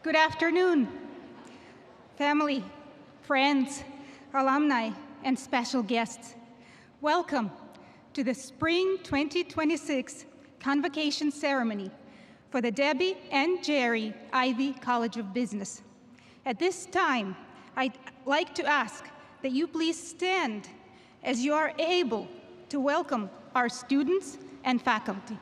Good afternoon, family, friends, alumni, and special guests. Welcome to the Spring 2026 Convocation Ceremony for the Debbie and Jerry Ivy College of Business. At this time, I'd like to ask that you please stand as you are able to welcome our students and faculty.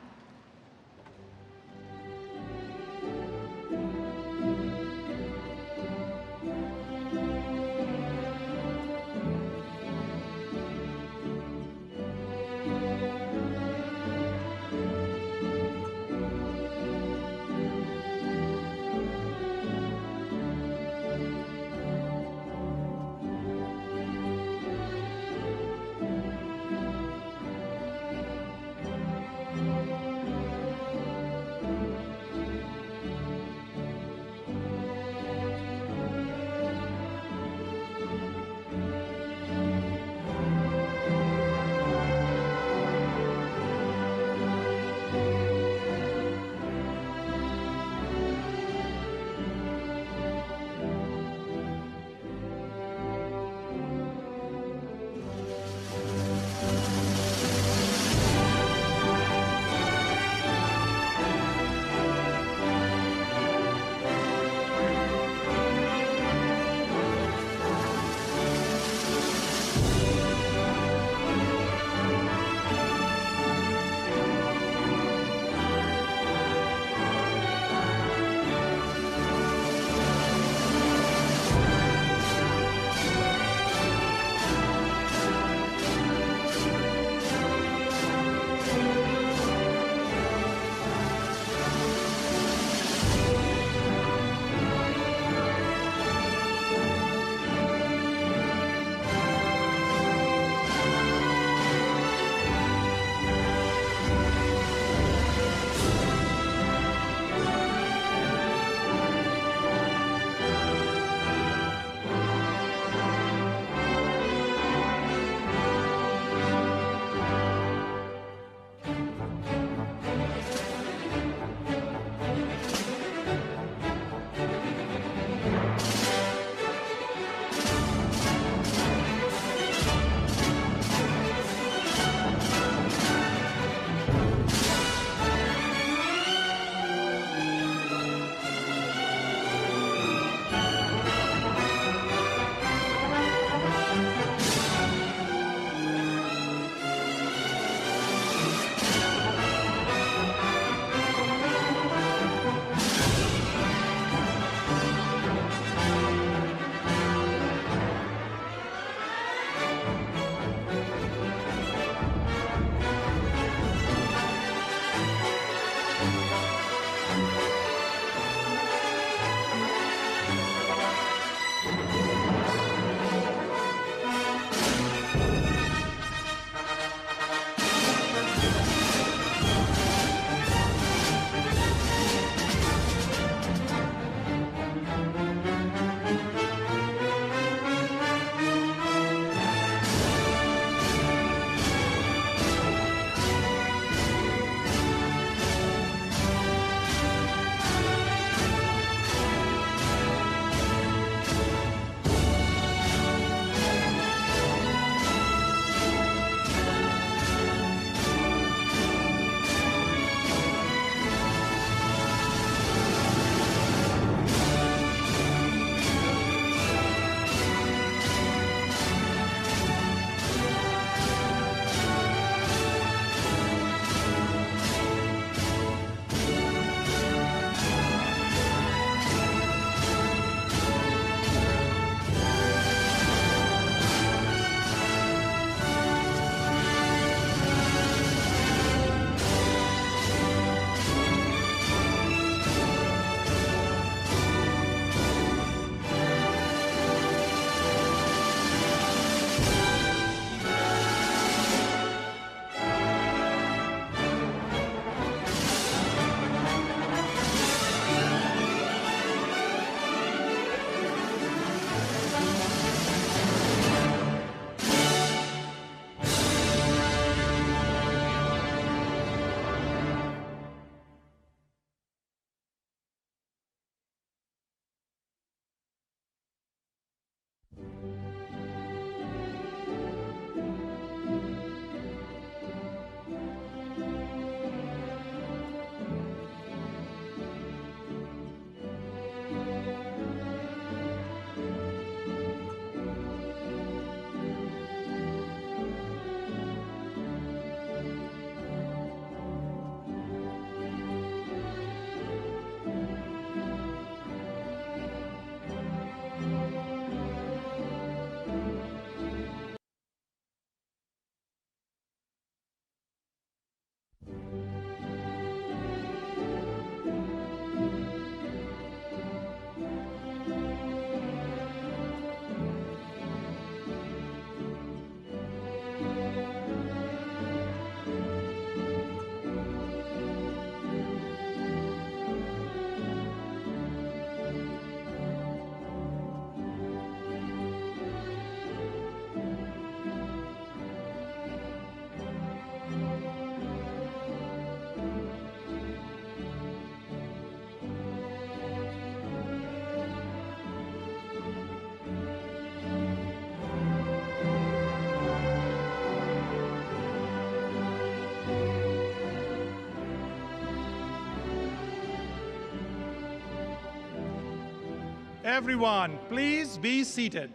Everyone, please be seated.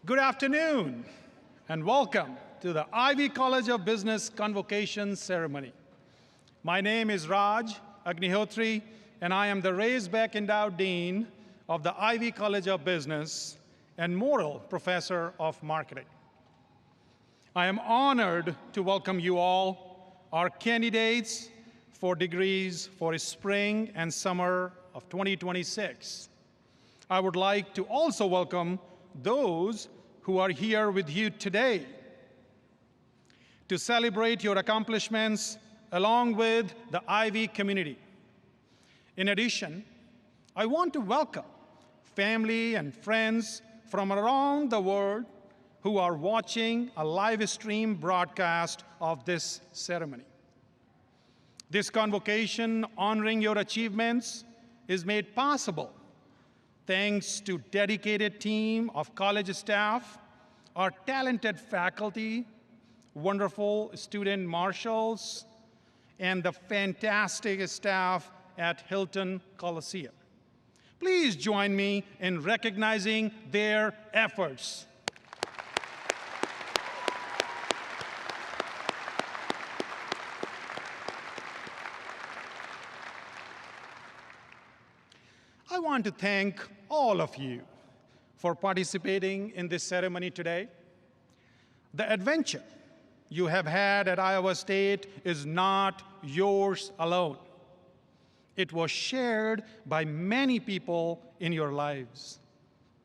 Good afternoon, and welcome to the Ivy College of Business Convocation ceremony. My name is Raj Agnihotri, and I am the Raisbeck Endowed Dean of the Ivy College of Business and Morrill Professor of Marketing. I am honored to welcome you all, our candidates for degrees for spring and summer of 2026. I would like to also welcome those who are here with you today to celebrate your accomplishments along with the Ivy community. In addition, I want to welcome family and friends from around the world who are watching a live stream broadcast of this ceremony. This convocation honoring your achievements is made possible thanks to dedicated team of college staff, our talented faculty, wonderful student marshals, and the fantastic staff at Hilton Coliseum. Please join me in recognizing their efforts. I want to thank all of you for participating in this ceremony today. The adventure you have had at Iowa State is not yours alone. It was shared by many people in your lives: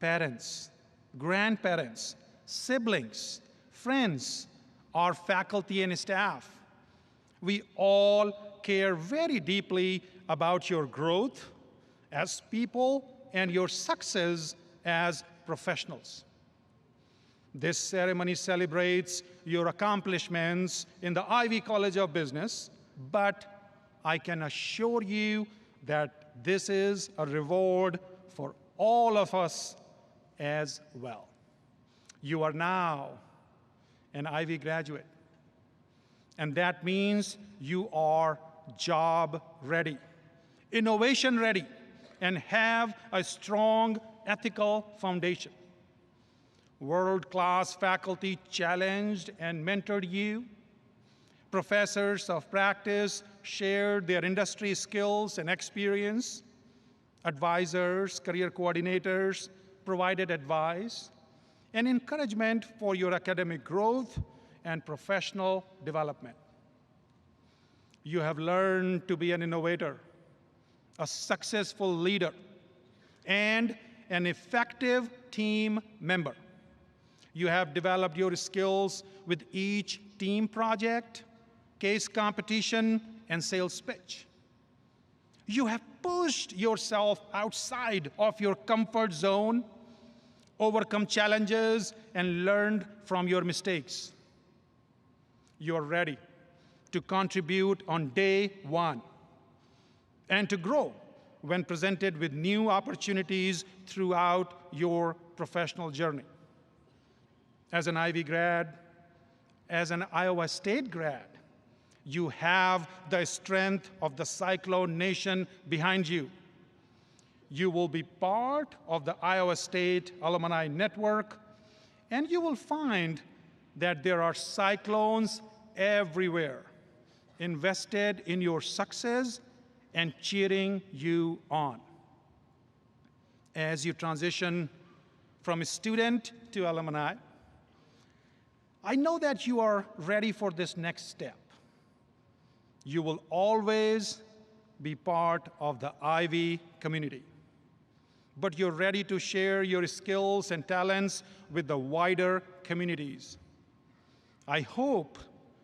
parents, grandparents, siblings, friends, our faculty and staff. We all care very deeply about your growth as people and your success as professionals. This ceremony celebrates your accomplishments in the Ivy College of Business, but I can assure you that this is a reward for all of us as well. You are now an Ivy graduate, and that means you are job ready, innovation ready, and have a strong ethical foundation. World-class faculty challenged and mentored you. Professors of practice shared their industry skills and experience. Advisors, career coordinators provided advice and encouragement for your academic growth and professional development. You have learned to be an innovator, a successful leader, and an effective team member. You have developed your skills with each team project, case competition, and sales pitch. You have pushed yourself outside of your comfort zone, overcome challenges, and learned from your mistakes. You're ready to contribute on day one and to grow when presented with new opportunities throughout your professional journey. As an Ivy grad, as an Iowa State grad, you have the strength of the Cyclone Nation behind you. You will be part of the Iowa State Alumni Network, and you will find that there are Cyclones everywhere, invested in your success and cheering you on. As you transition from a student to alumni, I know that you are ready for this next step. You will always be part of the Ivy community, but you're ready to share your skills and talents with the wider communities. I hope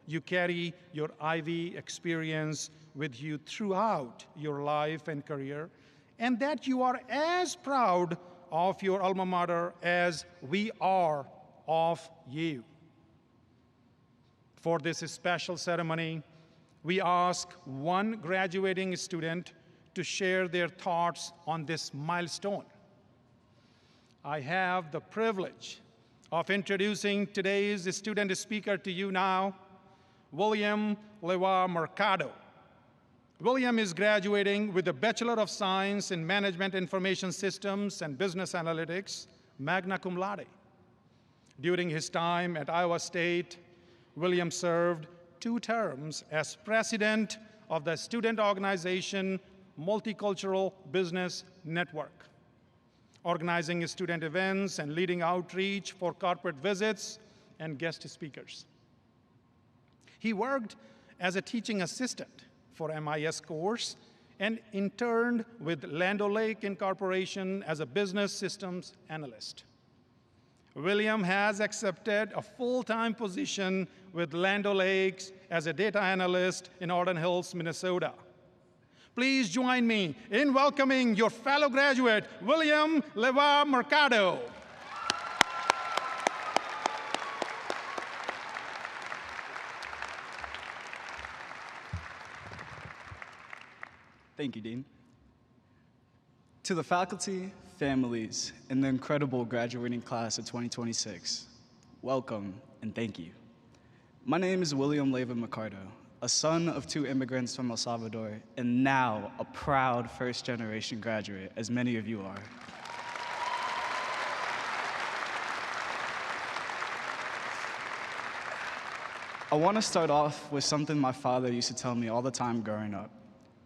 you carry your Ivy experience with you throughout your life and career, and that you are as proud of your alma mater as we are of you. For this special ceremony, we ask one graduating student to share their thoughts on this milestone. I have the privilege of introducing today's student speaker to you now, William Lewa Mercado. William is graduating with a Bachelor of Science in Management Information Systems and Business Analytics, magna cum laude. During his time at Iowa State, William served 2 terms as president of the student organization Multicultural Business Network, organizing student events and leading outreach for corporate visits and guest speakers. He worked as a teaching assistant for MIS course and interned with Land O'Lake Incorporation as a business systems analyst. William has accepted a full-time position with Land O'Lakes as a data analyst in Arden Hills, Minnesota. Please join me in welcoming your fellow graduate, William Lewa Mercado. Thank you, Dean. To the faculty, families, and the incredible graduating class of 2026, welcome and thank you. My name is William Leva Mercado, a son of 2 immigrants from El Salvador, and now a proud first-generation graduate, as many of you are. I want to start off with something my father used to tell me all the time growing up.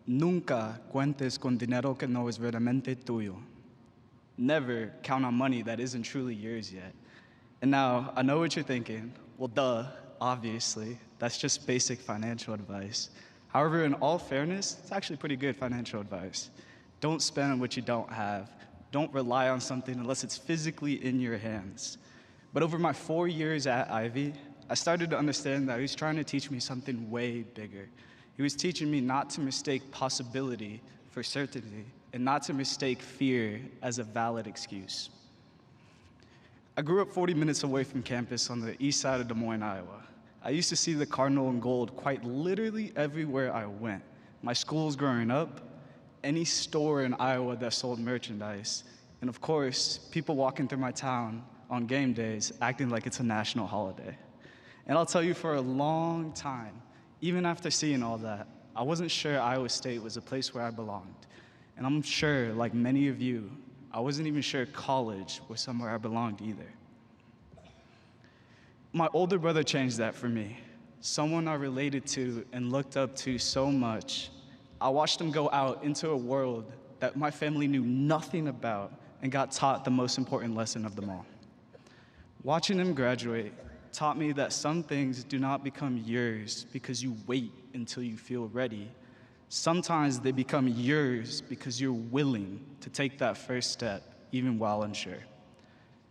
Nunca cuentes con dinero que no es verdaderamente tuyo. Never count on money that isn't truly yours yet. And now, I know what you're thinking. Well, duh, obviously. That's just basic financial advice. However, in all fairness, it's actually pretty good financial advice. Don't spend on what you don't have. Don't rely on something unless it's physically in your hands. But over my 4 years at Ivy, I started to understand that he was trying to teach me something way bigger. He was teaching me not to mistake possibility for certainty and not to mistake fear as a valid excuse. I grew up 40 minutes away from campus on the east side of Des Moines, Iowa. I used to see the cardinal and gold quite literally everywhere I went. My schools growing up, any store in Iowa that sold merchandise, and of course, people walking through my town on game days acting like it's a national holiday. And I'll tell you, for a long time, even after seeing all that, I wasn't sure Iowa State was a place where I belonged. And I'm sure, like many of you, I wasn't even sure college was somewhere I belonged either. My older brother changed that for me. Someone I related to and looked up to so much. I watched him go out into a world that my family knew nothing about and got taught the most important lesson of them all. Watching him graduate taught me that some things do not become yours because you wait until you feel ready. Sometimes they become yours because you're willing to take that first step, even while unsure.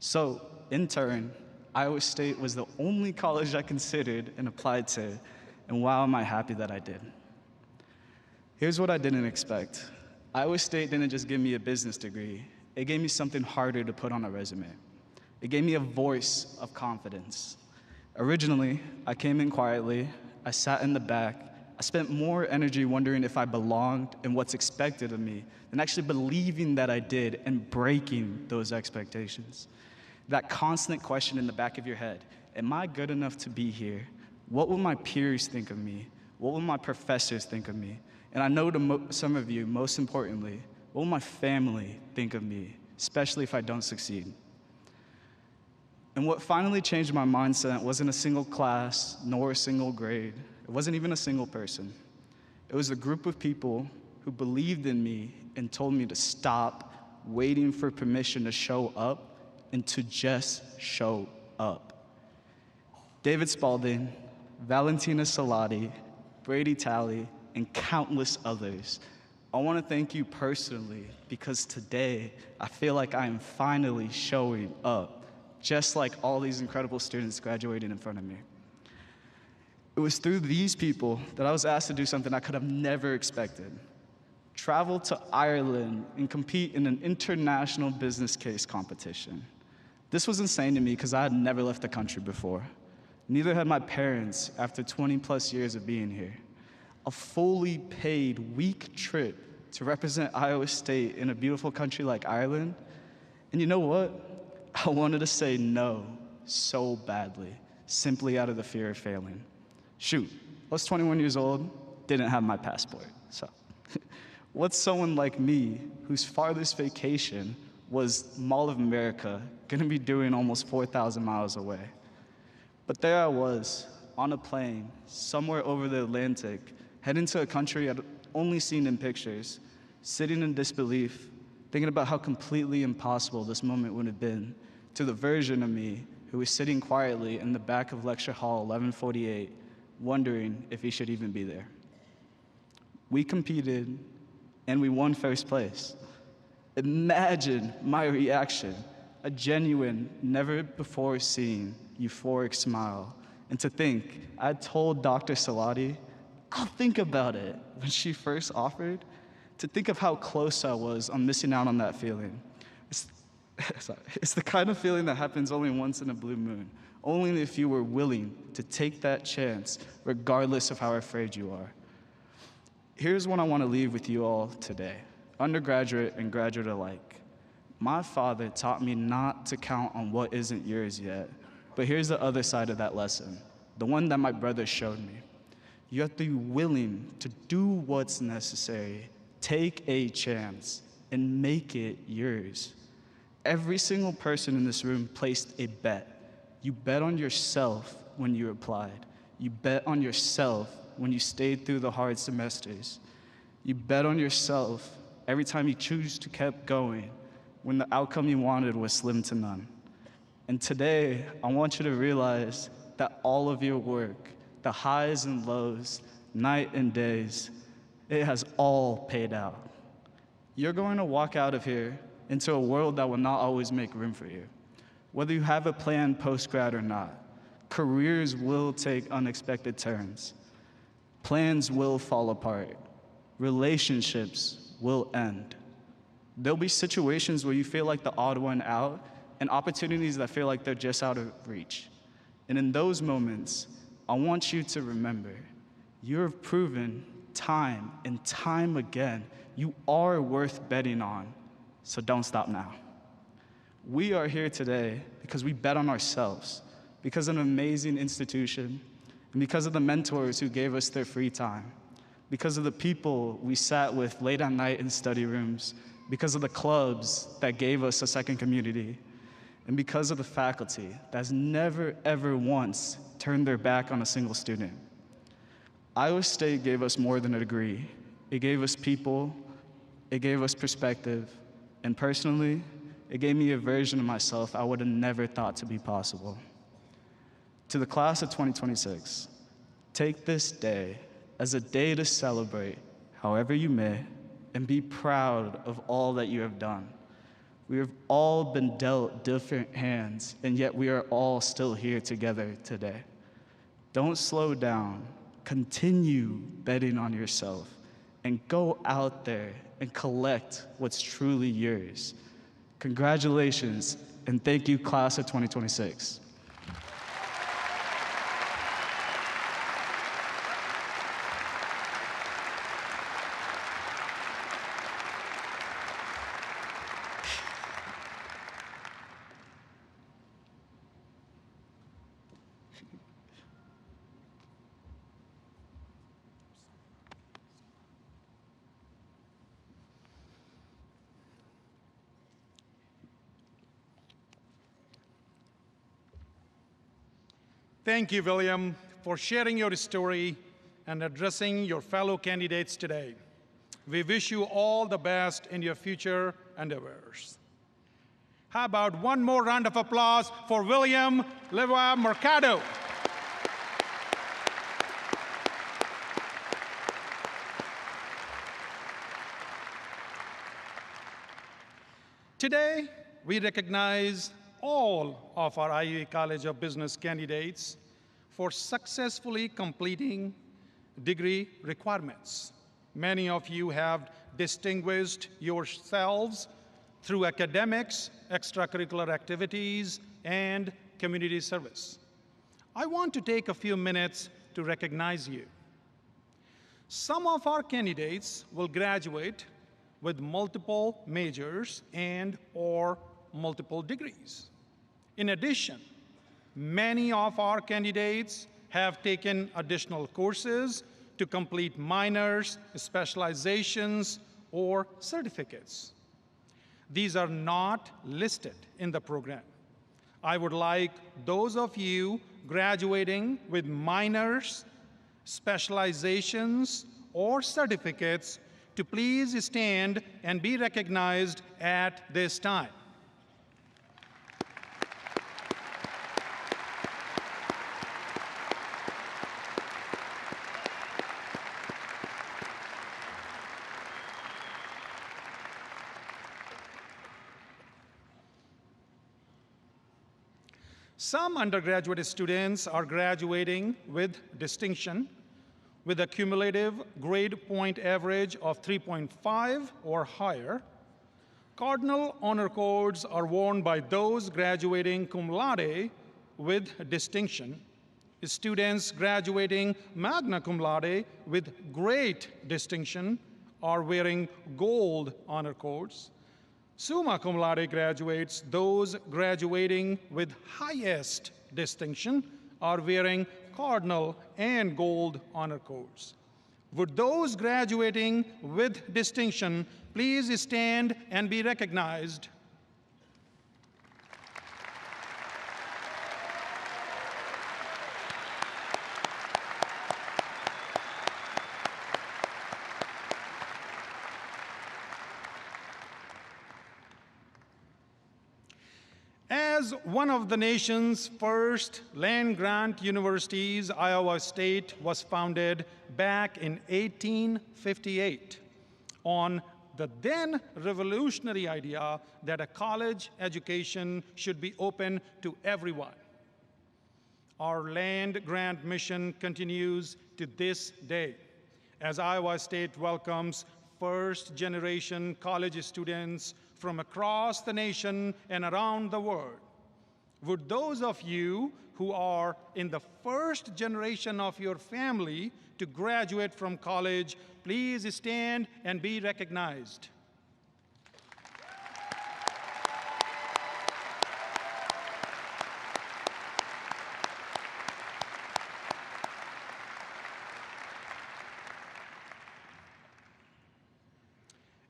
So, in turn, Iowa State was the only college I considered and applied to, and wow, am I happy that I did. Here's what I didn't expect. Iowa State didn't just give me a business degree, it gave me something harder to put on a resume. It gave me a voice of confidence. Originally, I came in quietly, I sat in the back, I spent more energy wondering if I belonged and what's expected of me than actually believing that I did and breaking those expectations. That constant question in the back of your head, am I good enough to be here? What will my peers think of me? What will my professors think of me? And I know to some of you, most importantly, what will my family think of me, especially if I don't succeed? And what finally changed my mindset wasn't a single class, nor a single grade. It wasn't even a single person. It was a group of people who believed in me and told me to stop waiting for permission to show up and to just show up. David Spalding, Valentina Salati, Brady Talley, and countless others. I want to thank you personally because today I feel like I am finally showing up, just like all these incredible students graduating in front of me. It was through these people that I was asked to do something I could have never expected. Travel to Ireland and compete in an international business case competition. This was insane to me because I had never left the country before. Neither had my parents after 20 plus years of being here. A fully paid week trip to represent Iowa State in a beautiful country like Ireland. And you know what? I wanted to say no so badly, simply out of the fear of failing. Shoot, I was 21 years old, didn't have my passport. So what's someone like me, whose farthest vacation was Mall of America, gonna be doing almost 4,000 miles away? But there I was, on a plane, somewhere over the Atlantic, heading to a country I'd only seen in pictures, sitting in disbelief, thinking about how completely impossible this moment would have been to the version of me who was sitting quietly in the back of lecture hall 1148, wondering if he should even be there. We competed, and we won first place. Imagine my reaction, a genuine, never-before-seen, euphoric smile. And to think, I told Dr. Salati, I'll think about it, when she first offered, to think of how close I was on missing out on that feeling. It's the kind of feeling that happens only once in a blue moon, only if you were willing to take that chance, regardless of how afraid you are. Here's what I want to leave with you all today, undergraduate and graduate alike. My father taught me not to count on what isn't yours yet, but here's the other side of that lesson, the one that my brother showed me. You have to be willing to do what's necessary, take a chance, and make it yours. Every single person in this room placed a bet. You bet on yourself when you applied. You bet on yourself when you stayed through the hard semesters. You bet on yourself every time you choose to keep going when the outcome you wanted was slim to none. And today, I want you to realize that all of your work, the highs and lows, night and days, it has all paid out. You're going to walk out of here into a world that will not always make room for you. Whether you have a plan post-grad or not, careers will take unexpected turns. Plans will fall apart. Relationships will end. There'll be situations where you feel like the odd one out and opportunities that feel like they're just out of reach. And in those moments, I want you to remember, you've proven time and time again, you are worth betting on. So don't stop now. We are here today because we bet on ourselves, because of an amazing institution, and because of the mentors who gave us their free time, because of the people we sat with late at night in study rooms, because of the clubs that gave us a second community, and because of the faculty that has never, ever once turned their back on a single student. Iowa State gave us more than a degree. It gave us people, it gave us perspective, and personally, it gave me a version of myself I would have never thought to be possible. To the class of 2026, take this day as a day to celebrate however you may and be proud of all that you have done. We have all been dealt different hands, and yet we are all still here together today. Don't slow down. Continue betting on yourself and go out there and collect what's truly yours. Congratulations, and thank you, class of 2026. Thank you, William, for sharing your story and addressing your fellow candidates today. We wish you all the best in your future endeavors. How about one more round of applause for William Leroy Mercado? Today, we recognize all of our IUE College of Business candidates for successfully completing degree requirements. Many of you have distinguished yourselves through academics, extracurricular activities, and community service. I want to take a few minutes to recognize you. Some of our candidates will graduate with multiple majors and/or multiple degrees. In addition, many of our candidates have taken additional courses to complete minors, specializations, or certificates. These are not listed in the program. I would like those of you graduating with minors, specializations, or certificates to please stand and be recognized at this time. Some undergraduate students are graduating with distinction with a cumulative grade point average of 3.5 or higher. Cardinal honor codes are worn by those graduating cum laude with distinction. Students graduating magna cum laude with great distinction are wearing gold honor codes. Summa cum laude graduates, those graduating with highest distinction, are wearing cardinal and gold honor codes. Would those graduating with distinction please stand and be recognized? As one of the nation's first land-grant universities, Iowa State was founded back in 1858 on the then revolutionary idea that a college education should be open to everyone. Our land-grant mission continues to this day, as Iowa State welcomes first-generation college students from across the nation and around the world. Would those of you who are in the first generation of your family to graduate from college, please stand and be recognized?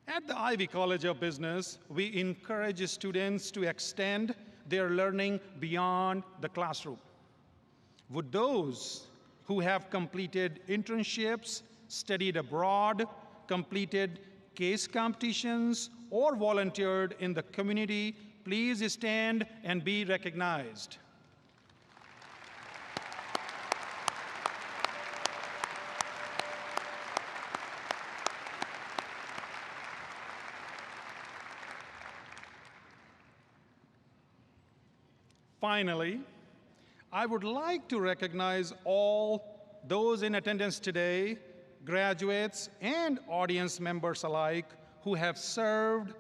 At the Ivy College of Business, we encourage students to extend their learning beyond the classroom. Would those who have completed internships, studied abroad, completed case competitions, or volunteered in the community, please stand and be recognized? Finally, I would like to recognize all those in attendance today, graduates and audience members alike, who have served,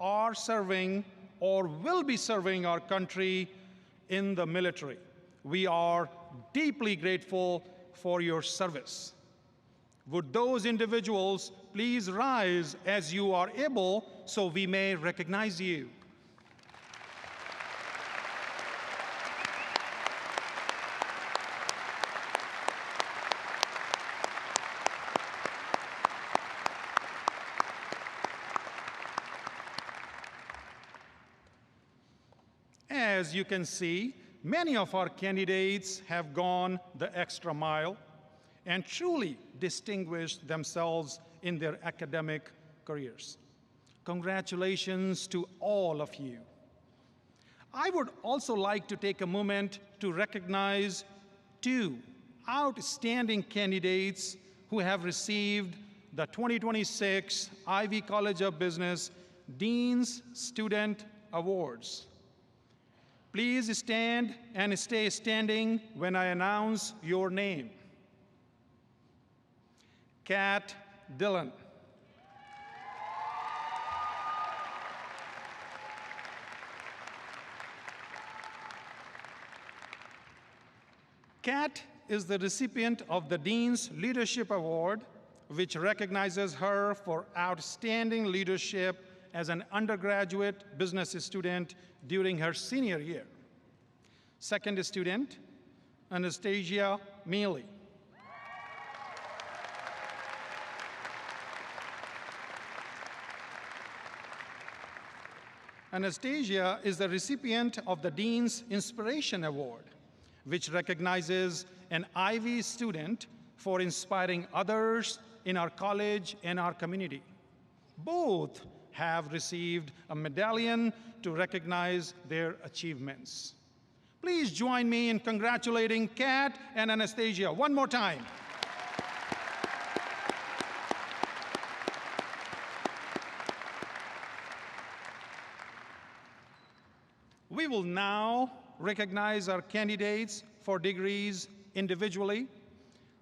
are serving, or will be serving our country in the military. We are deeply grateful for your service. Would those individuals please rise as you are able so we may recognize you? As you can see, Many of our candidates have gone the extra mile and truly distinguished themselves in their academic careers. Congratulations to all of you. I would also like to take a moment to recognize two outstanding candidates who have received the 2026 Ivy College of Business Dean's Student Awards. Please stand and stay standing when I announce your name. Kat Dillon. Kat is the recipient of the Dean's Leadership Award, which recognizes her for outstanding leadership as an undergraduate business student during her senior year. Second student, Anastasia Mealy. Anastasia is the recipient of the Dean's Inspiration Award, which recognizes an Ivy student for inspiring others in our college and our community. Both have received a medallion to recognize their achievements. Please join me in congratulating Kat and Anastasia one more time. We will now recognize our candidates for degrees individually.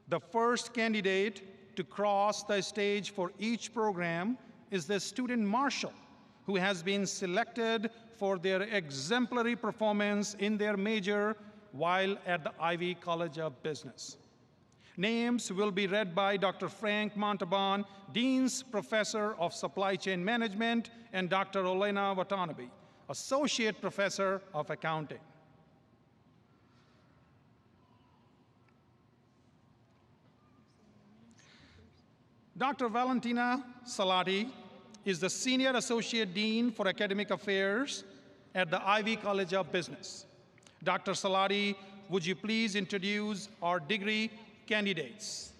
The first candidate to cross the stage for each program is the student marshal, who has been selected for their exemplary performance in their major while at the Ivy College of Business. Names will be read by Dr. Frank Montalban, Dean's Professor of Supply Chain Management, and Dr. Olena Watanabe, Associate Professor of Accounting. Dr. Valentina Salati is the Senior Associate Dean for Academic Affairs at the Ivy College of Business. Dr. Salati, would you please introduce our degree candidates?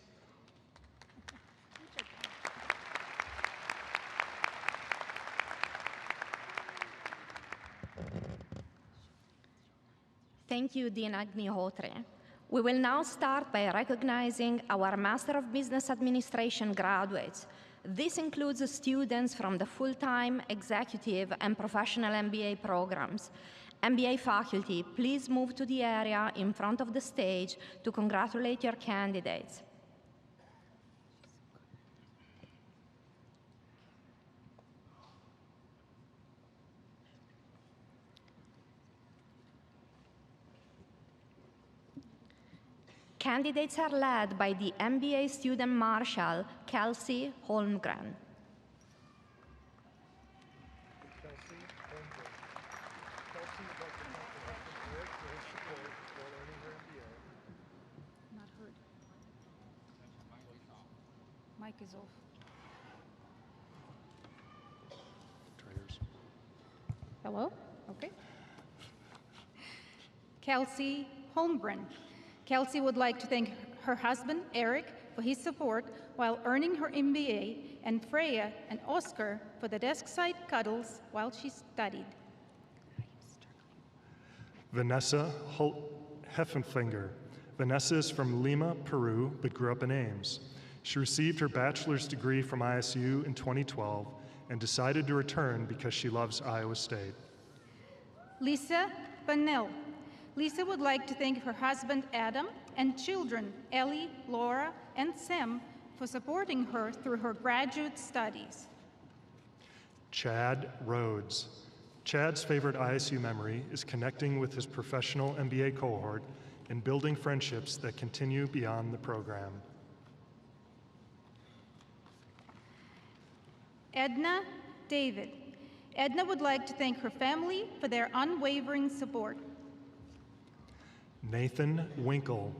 Thank you, Dean Agnihotre. We will now start by recognizing our Master of Business Administration graduates. This includes students from the full-time, executive, and professional MBA programs. MBA faculty, please move to the area in front of the stage to congratulate your candidates. Candidates are led by the MBA student marshal, Kelsey Holmgren. Not heard. Mic is off. Hello? Okay. Kelsey Holmgren. Kelsey would like to thank her husband, Eric, for his support while earning her MBA, and Freya and Oscar for the desk side cuddles while she studied. Vanessa Heffenfinger. Vanessa is from Lima, Peru, but grew up in Ames. She received her bachelor's degree from ISU in 2012 and decided to return because she loves Iowa State. Lisa Bunnell. Lisa would like to thank her husband, Adam, and children, Ellie, Laura, and Sam, for supporting her through her graduate studies. Chad Rhodes. Chad's favorite ISU memory is connecting with his professional MBA cohort and building friendships that continue beyond the program. Edna David. Edna would like to thank her family for their unwavering support. Nathan Winkle.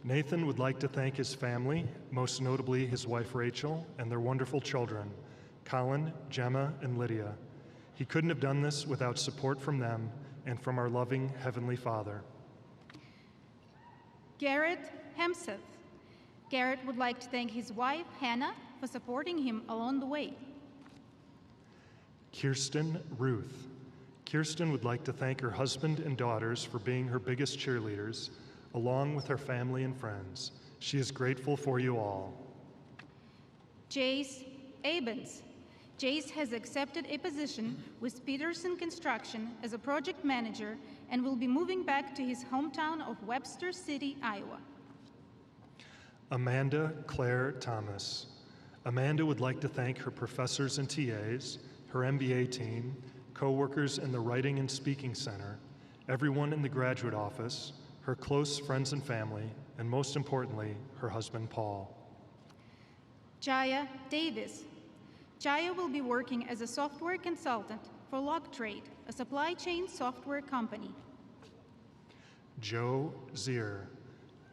Nathan would like to thank his family, most notably his wife Rachel, and their wonderful children, Colin, Gemma, and Lydia. He couldn't have done this without support from them and from our loving Heavenly Father. Garrett Hemseth. Garrett would like to thank his wife, Hannah, for supporting him along the way. Kirsten Ruth. Kirsten would like to thank her husband and daughters for being her biggest cheerleaders, along with her family and friends. She is grateful for you all. Jace Abens. Jace has accepted a position with Peterson Construction as a project manager and will be moving back to his hometown of Webster City, Iowa. Amanda Claire Thomas. Amanda would like to thank her professors and TAs, her MBA team, co-workers in the Writing and Speaking Center, everyone in the graduate office, her close friends and family, and most importantly, her husband, Paul. Jaya Davis. Jaya will be working as a software consultant for LogTrade, a supply chain software company. Joe Zier.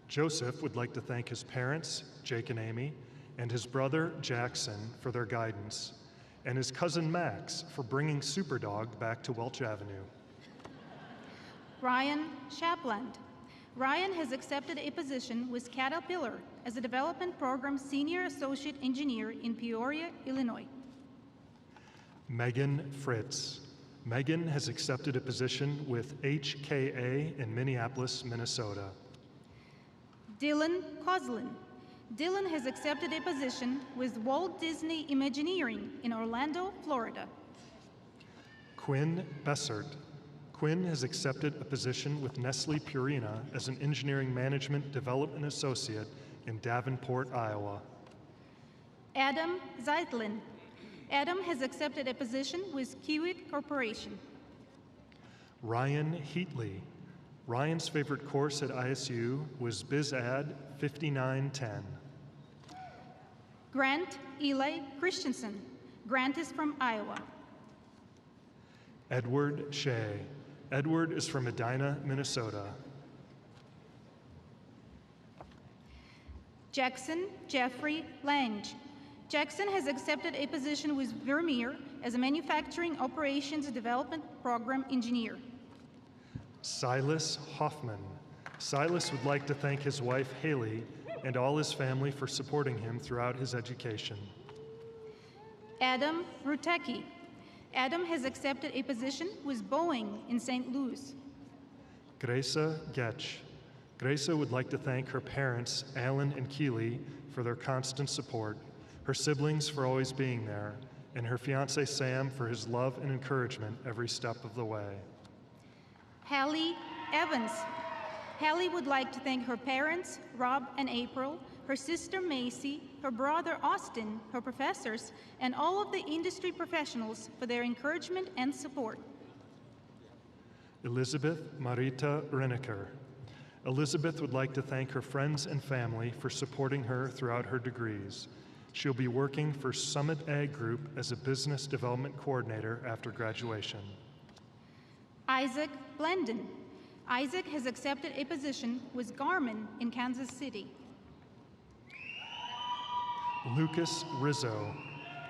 Joseph would like to thank his parents, Jake and Amy, and his brother, Jackson, for their guidance, and his cousin, Max, for bringing Superdog back to Welch Avenue. Ryan Shapland. Ryan has accepted a position with Caterpillar as a development program senior associate engineer in Peoria, Illinois. Megan Fritz. Megan has accepted a position with HKA in Minneapolis, Minnesota. Dylan Coslin. Dylan has accepted a position with Walt Disney Imagineering in Orlando, Florida. Quinn Bessert. Quinn has accepted a position with Nestle Purina as an engineering management development associate in Davenport, Iowa. Adam Zeitlin. Adam has accepted a position with Kiewit Corporation. Ryan Heatley. Ryan's favorite course at ISU was BizAd 5910. Grant Eli Christensen. Grant is from Iowa. Edward Shea. Edward is from Edina, Minnesota. Jackson Jeffrey Lange. Jackson has accepted a position with Vermeer as a manufacturing operations development program engineer. Silas Hoffman. Silas would like to thank his wife, Haley, and all his family for supporting him throughout his education. Adam Rutecki. Adam has accepted a position with Boeing in St. Louis. Gresa Getch. Gresa would like to thank her parents, Alan and Keely, for their constant support, her siblings for always being there, and her fiancé Sam for his love and encouragement every step of the way. Hallie Evans. Hallie would like to thank her parents, Rob and April, her sister Macy, her brother Austin, her professors, and all of the industry professionals for their encouragement and support. Elizabeth Marita Reneker. Elizabeth would like to thank her friends and family for supporting her throughout her degrees. She'll be working for Summit Ag Group as a business development coordinator after graduation. Isaac Blendon. Isaac has accepted a position with Garmin in Kansas City. Lucas Rizzo.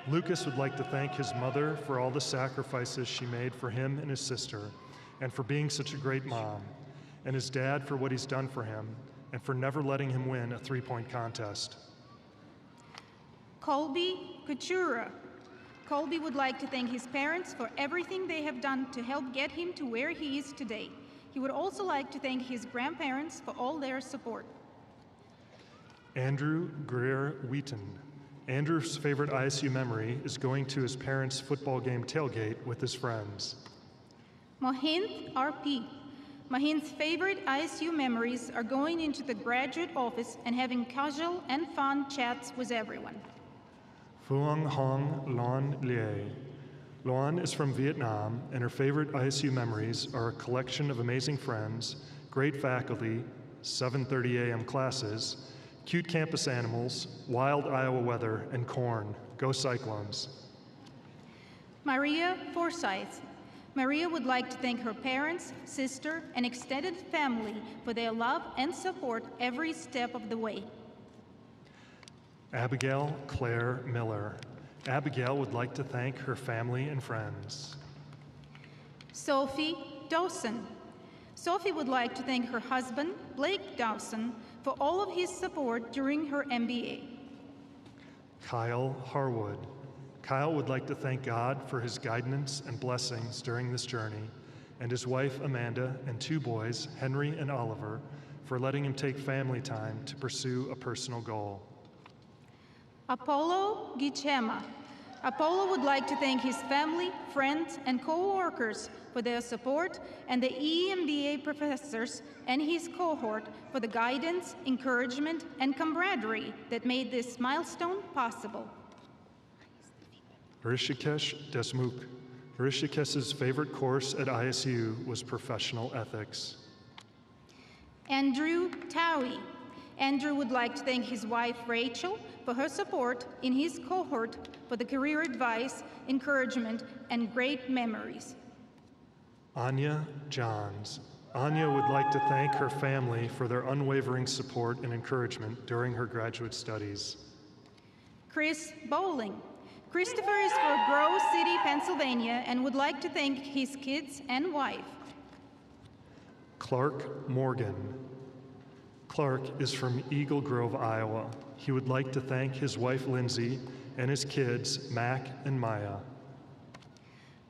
Lucas would like to thank his mother for all the sacrifices she made for him and his sister, and for being such a great mom, and his dad for what he's done for him, and for never letting him win a three-point contest. Colby Coutura. Colby would like to thank his parents for everything they have done to help get him to where he is today. He would also like to thank his grandparents for all their support. Andrew Greer Wheaton. Andrew's favorite ISU memory is going to his parents' football game tailgate with his friends. Mohinth RP. Mohinth's favorite ISU memories are going into the graduate office and having casual and fun chats with everyone. Phuong Hong Lon Lie. Lon is from Vietnam, and her favorite ISU memories are a collection of amazing friends, great faculty, 7:30 a.m. classes, cute campus animals, wild Iowa weather, and corn. Go Cyclones. Maria Forsyth. Maria would like to thank her parents, sister, and extended family for their love and support every step of the way. Abigail Claire Miller. Abigail would like to thank her family and friends. Sophie Dawson. Sophie would like to thank her husband, Blake Dawson, for all of his support during her MBA. Kyle Harwood. Kyle would like to thank God for his guidance and blessings during this journey, and his wife Amanda and 2 boys, Henry and Oliver, for letting him take family time to pursue a personal goal. Apollo Gichema. Apollo would like to thank his family, friends, and co-workers for their support, and the EMBA professors and his cohort for the guidance, encouragement, and camaraderie that made this milestone possible. Rishikesh Desmukh. Rishikesh's favorite course at ISU was Professional Ethics. Andrew Towie. Andrew would like to thank his wife, Rachel, for her support in his cohort for the career advice, encouragement, and great memories. Anya Johns. Anya would like to thank her family for their unwavering support and encouragement during her graduate studies. Chris Bowling. Christopher is from Grove City, Pennsylvania, and would like to thank his kids and wife. Clark Morgan. Clark is from Eagle Grove, Iowa. He would like to thank his wife, Lindsay, and his kids, Mac and Maya.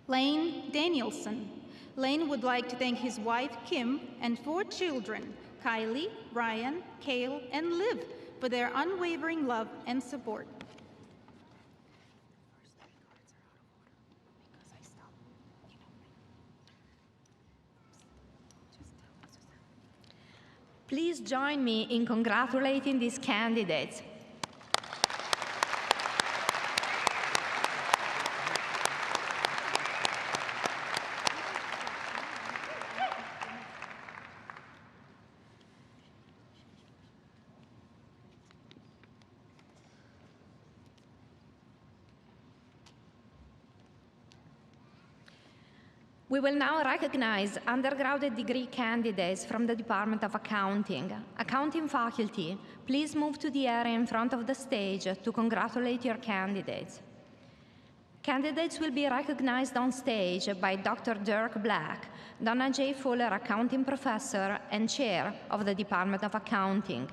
Lane Danielson. Lane would like to thank his wife, Kim, and 4 children, Kylie, Ryan, Kale, and Liv, for their unwavering love and support. Please join me in congratulating these candidates. We will now recognize undergraduate degree candidates from the Department of Accounting. Accounting faculty, please move to the area in front of the stage to congratulate your candidates. Candidates will be recognized on stage by Dr. Dirk Black, Donna J. Fuller Accounting Professor and Chair of the Department of Accounting.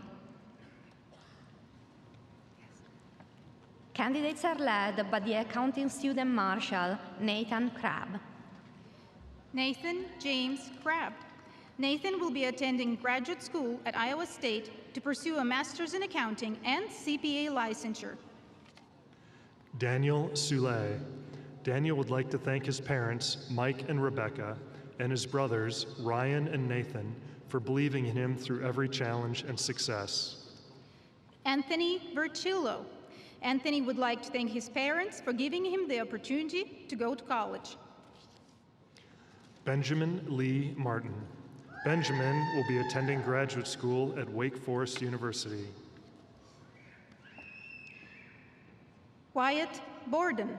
Candidates are led by the Accounting Student Marshal, Nathan Crabb. Nathan James Crabb. Nathan will be attending graduate school at Iowa State to pursue a master's in accounting and CPA licensure. Daniel Soule. Daniel would like to thank his parents, Mike and Rebecca, and his brothers, Ryan and Nathan, for believing in him through every challenge and success. Anthony Verchillo. Anthony would like to thank his parents for giving him the opportunity to go to college. Benjamin Lee Martin. Benjamin will be attending graduate school at Wake Forest University. Wyatt Borden.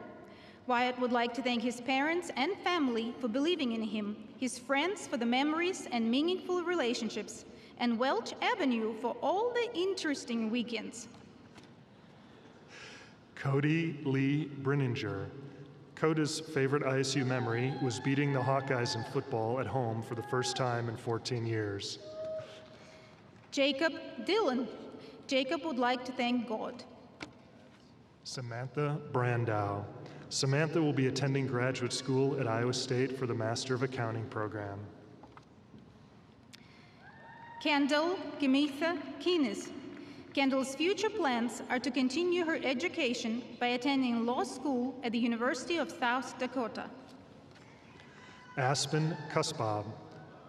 Wyatt would like to thank his parents and family for believing in him, his friends for the memories and meaningful relationships, and Welch Avenue for all the interesting weekends. Cody Lee Brininger. Coda's favorite ISU memory was beating the Hawkeyes in football at home for the first time in 14 years. Jacob Dillon. Jacob would like to thank God. Samantha Brandow. Samantha will be attending graduate school at Iowa State for the Master of Accounting program. Kendall Gemetha Keenis. Kendall's future plans are to continue her education by attending law school at the University of South Dakota. Aspen Kuspab.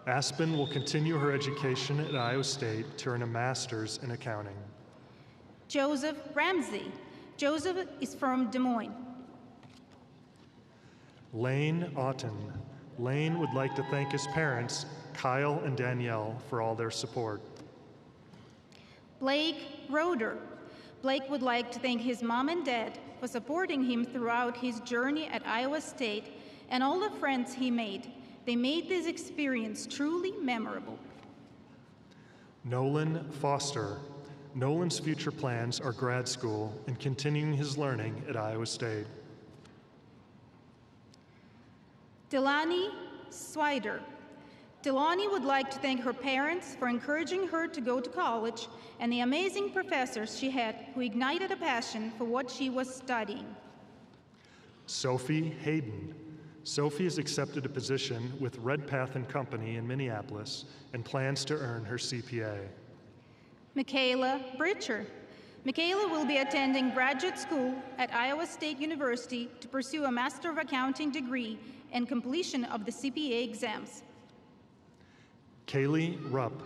Aspen will continue her education at Iowa State to earn a master's in accounting. Joseph Ramsey. Joseph is from Des Moines. Lane Otten. Lane would like to thank his parents, Kyle and Danielle, for all their support. Blake Roeder. Blake would like to thank his mom and dad for supporting him throughout his journey at Iowa State and all the friends he made. They made this experience truly memorable. Nolan Foster. Nolan's future plans are grad school and continuing his learning at Iowa State. Delani Swider. Delani would like to thank her parents for encouraging her to go to college and the amazing professors she had who ignited a passion for what she was studying. Sophie Hayden. Sophie has accepted a position with Redpath & Company in Minneapolis and plans to earn her CPA. Michaela Britcher. Michaela will be attending graduate school at Iowa State University to pursue a Master of Accounting degree and completion of the CPA exams. Kaylee Rupp.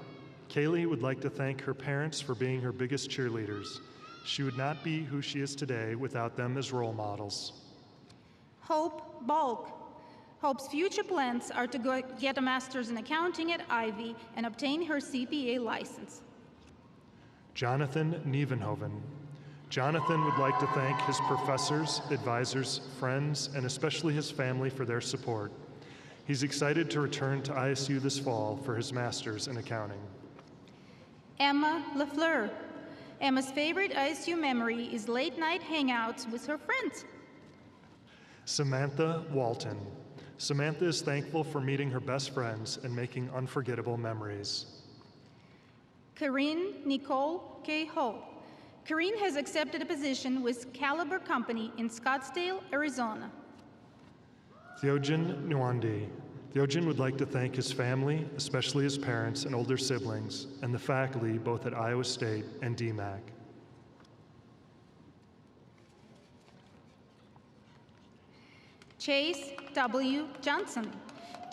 Kaylee would like to thank her parents for being her biggest cheerleaders. She would not be who she is today without them as role models. Hope Balk. Hope's future plans are to go get a master's in accounting at Ivy and obtain her CPA license. Jonathan Nievenhoven. Jonathan would like to thank his professors, advisors, friends, and especially his family for their support. He's excited to return to ISU this fall for his master's in accounting. Emma LaFleur. Emma's favorite ISU memory is late-night hangouts with her friends. Samantha Walton. Samantha is thankful for meeting her best friends and making unforgettable memories. Corinne Nicole K. Ho. Corinne has accepted a position with Caliber Company in Scottsdale, Arizona. Theogen Nwandi. Theogen would like to thank his family, especially his parents and older siblings, and the faculty both at Iowa State and DMAC. Chase W. Johnson.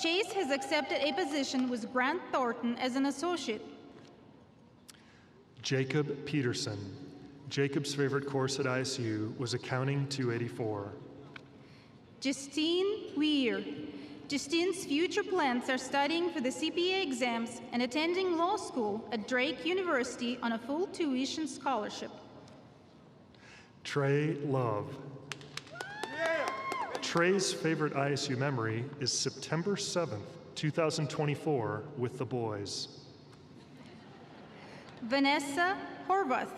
Chase has accepted a position with Grant Thornton as an associate. Jacob Peterson. Jacob's favorite course at ISU was Accounting 284. Justine Weir. Justine's future plans are studying for the CPA exams and attending law school at Drake University on a full tuition scholarship. Trey Love. Trey's favorite ISU memory is September 7th, 2024 with the boys. Vanessa Horvath.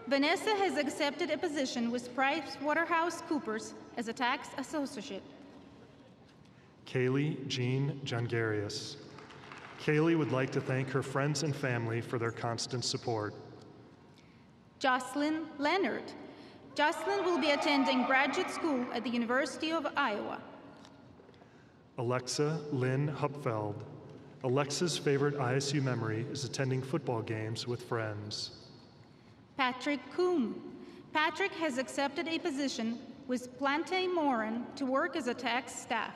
Vanessa has accepted a position with PricewaterhouseCoopers as a tax associate. Kaylee Jean Jungarius. Kaylee would like to thank her friends and family for their constant support. Jocelyn Leonard. Jocelyn will be attending graduate school at the University of Iowa. Alexa Lynn Hupfeld. Alexa's favorite ISU memory is attending football games with friends. Patrick Kuhn. Patrick has accepted a position with Plante Moran to work as a tax staff.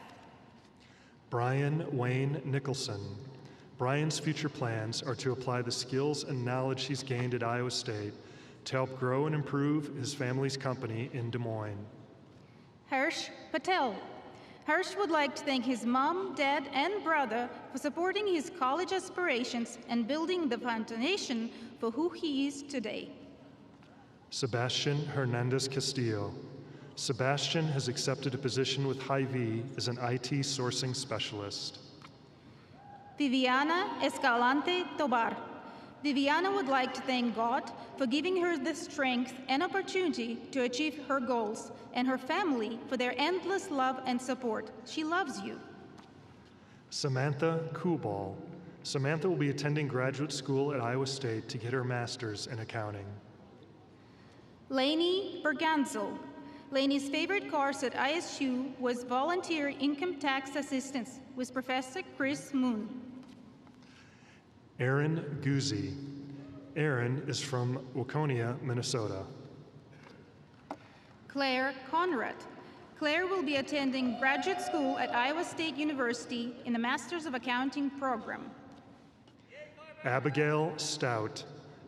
Brian Wayne Nicholson. Brian's future plans are to apply the skills and knowledge he's gained at Iowa State to help grow and improve his family's company in Des Moines. Harsh Patel. Harsh would like to thank his mom, dad, and brother for supporting his college aspirations and building the foundation for who he is today. Sebastian Hernandez Castillo. Sebastian has accepted a position with Hy-Vee as an IT sourcing specialist. Viviana Escalante Tobar. Viviana would like to thank God for giving her the strength and opportunity to achieve her goals, and her family for their endless love and support. She loves you. Samantha Kubal. Samantha will be attending graduate school at Iowa State to get her master's in accounting. Lainey Berganzel. Lainey's favorite course at ISU was Volunteer Income Tax Assistance with Professor Chris Moon. Aaron Guzzi. Aaron is from Waconia, Minnesota. Claire Conrad. Claire will be attending graduate school at Iowa State University in the Masters of Accounting program. Abigail Stout.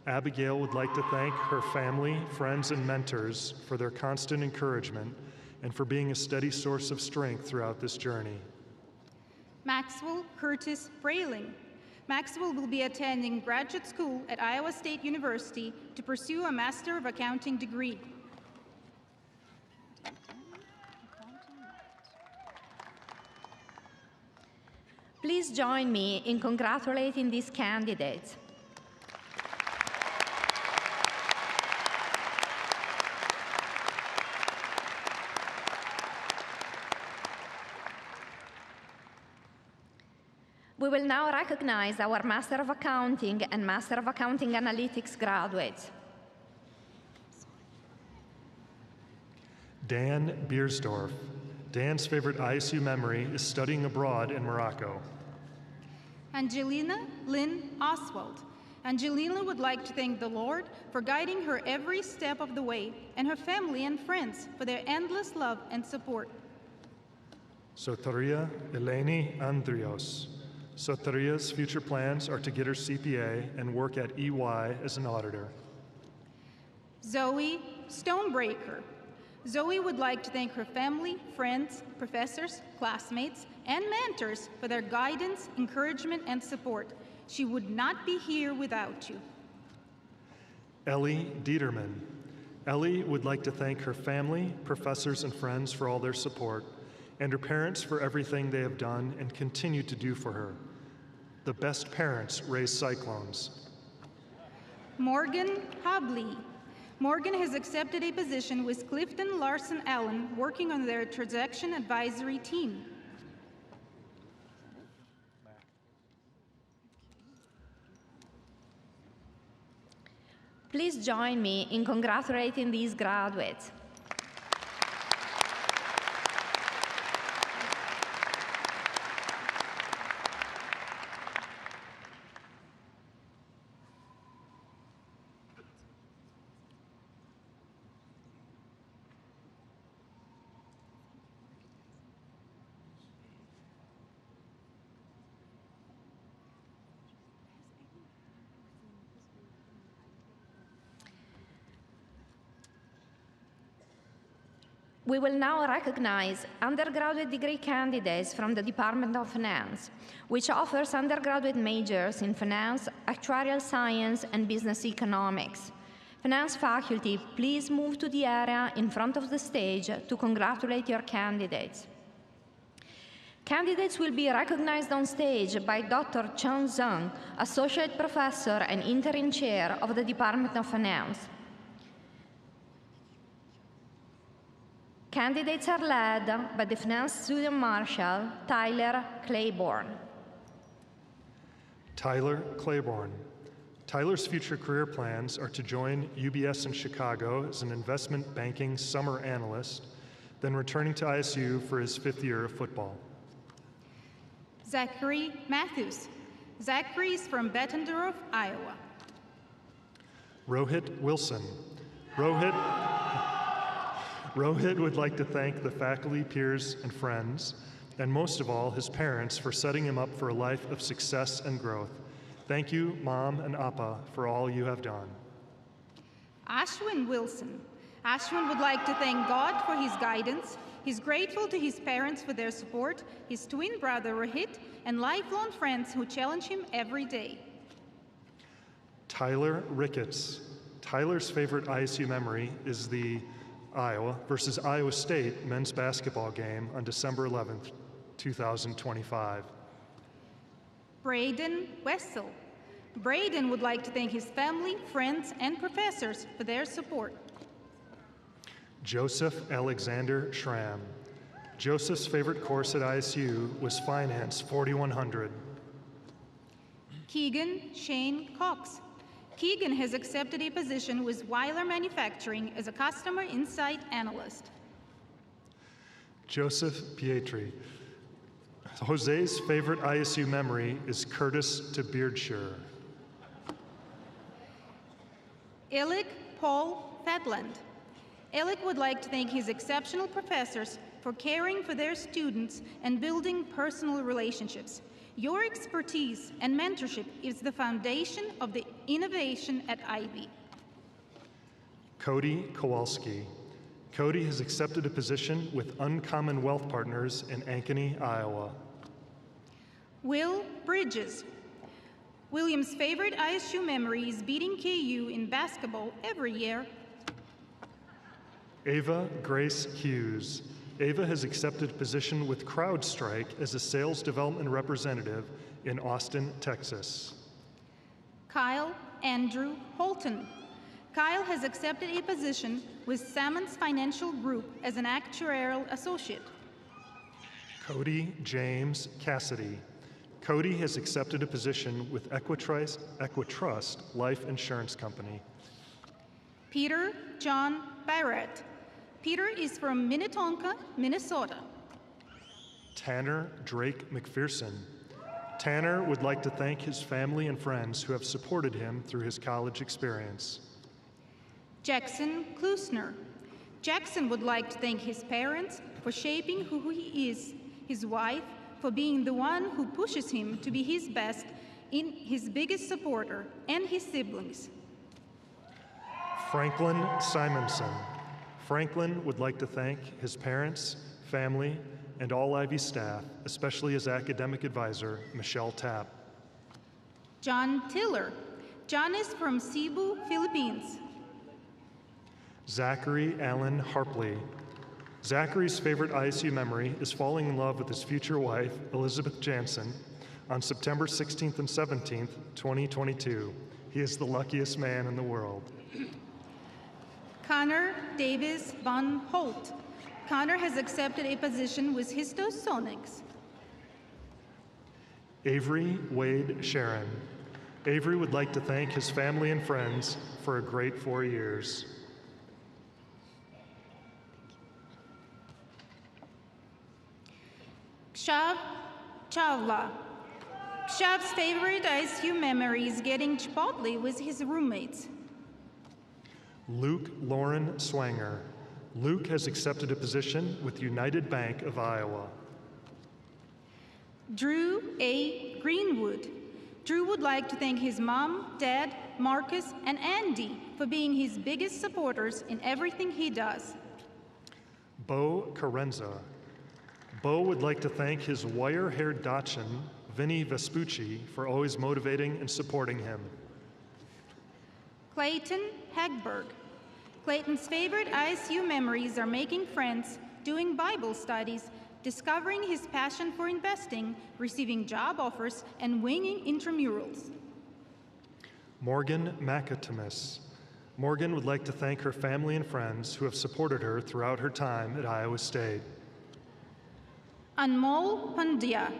Abigail would like to thank her family, friends, and mentors for their constant encouragement and for being a steady source of strength throughout this journey. Maxwell Curtis Brayling. Maxwell will be attending graduate school at Iowa State University to pursue a Master of Accounting degree. Please join me in congratulating these candidates. We We will now recognize our Master of Accounting and Master of Accounting Analytics graduates. Dan Beersdorf. Dan's favorite ISU memory is studying abroad in Morocco. Angelina Lynn Oswald. Angelina would like to thank the Lord for guiding her every step of the way, and her family and friends for their endless love and support. Soteria Eleni Andrios. Soteria's future plans are to get her CPA and work at EY as an auditor. Zoe Stonebreaker. Zoe would like to thank her family, friends, professors, classmates, and mentors for their guidance, encouragement, and support. She would not be here without you. Ellie Dieterman. Ellie would like to thank her family, professors, and friends for all their support, and her parents for everything they have done and continue to do for her. The best parents raise cyclones. Morgan Hobley. Morgan has accepted a position with Clifton Larson Allen, working on their transaction advisory team. Please join me in congratulating these graduates. We will now recognize undergraduate degree candidates from the Department of Finance, which offers undergraduate majors in finance, actuarial science, and business economics. Finance faculty, please move to the area in front of the stage to congratulate your candidates. Candidates will be recognized on stage by Dr. Chen Zheng, Associate Professor and Interim Chair of the Department of Finance. Candidates are led by the Finance Student Marshal, Tyler Claiborne. Tyler Claiborne. Tyler's future career plans are to join UBS in Chicago as an investment banking summer analyst, then returning to ISU for his 5th year of football. Zachary Matthews. Zachary is from Bettendorf, Iowa. Rohit Wilson. Rohit would like to thank the faculty, peers, and friends, and most of all, his parents for setting him up for a life of success and growth. Thank you, Mom and Appa, for all you have done. Ashwin Wilson. Ashwin would like to thank God for his guidance. He's grateful to his parents for their support, his twin brother Rohit, and lifelong friends who challenge him every day. Tyler Ricketts. Tyler's favorite ISU memory is the Iowa versus Iowa State men's basketball game on December 11th, 2025. Braden Wessel. Braden would like to thank his family, friends, and professors for their support. Joseph Alexander Schramm. Joseph's favorite course at ISU was Finance 4100. Keegan Shane Cox. Keegan has accepted a position with Weiler Manufacturing as a customer insight analyst. Joseph Pietri. Jose's favorite ISU memory is Curtis to Beardshire. Illik Paul Fedland. Illik would like to thank his exceptional professors for caring for their students and building personal relationships. Your expertise and mentorship is the foundation of the innovation at IB. Cody Kowalski. Cody has accepted a position with Uncommon Wealth Partners in Ankeny, Iowa. Will Bridges. William's favorite ISU memory is beating KU in basketball every year. Ava Grace Hughes. Ava has accepted a position with CrowdStrike as a sales development representative in Austin, Texas. Kyle Andrew Holton. Kyle has accepted a position with Salmons Financial Group as an actuarial associate. Cody James Cassidy. Cody has accepted a position with Equitrust Life Insurance Company. Peter John Barrett. Peter is from Minnetonka, Minnesota. Tanner Drake McPherson. Tanner would like to thank his family and friends who have supported him through his college experience. Jackson Klusner. Jackson would like to thank his parents for shaping who he is, his wife for being the one who pushes him to be his best, his biggest supporter, and his siblings. Franklin Simonson. Franklin would like to thank his parents, family, and all Ivy staff, especially his academic advisor, Michelle Tapp. John Tiller. John is from Cebu, Philippines. Zachary Allen Harpley. Zachary's favorite ISU memory is falling in love with his future wife, Elizabeth Jansen, on September 16th and 17th, 2022. He is the luckiest man in the world. Connor Davis Von Holt. Connor has accepted a position with Histosonics. Avery Wade Sharon. Avery would like to thank his family and friends for a great 4 years. Kshav Chavla. Kshav's favorite ISU memory is getting Chipotle with his roommates. Luke Lauren Swanger. Luke has accepted a position with United Bank of Iowa. Drew A. Greenwood. Drew would like to thank his mom, dad, Marcus, and Andy for being his biggest supporters in everything he does. Bo Carenza. Bo would like to thank his wire-haired Dachshund, Vinny Vespucci, for always motivating and supporting him. Clayton Hagberg. Clayton's favorite ISU memories are making friends, doing Bible studies, discovering his passion for investing, receiving job offers, and winning intramurals. Morgan McAtimus. Morgan would like to thank her family and friends who have supported her throughout her time at Iowa State. Anmol Pandya.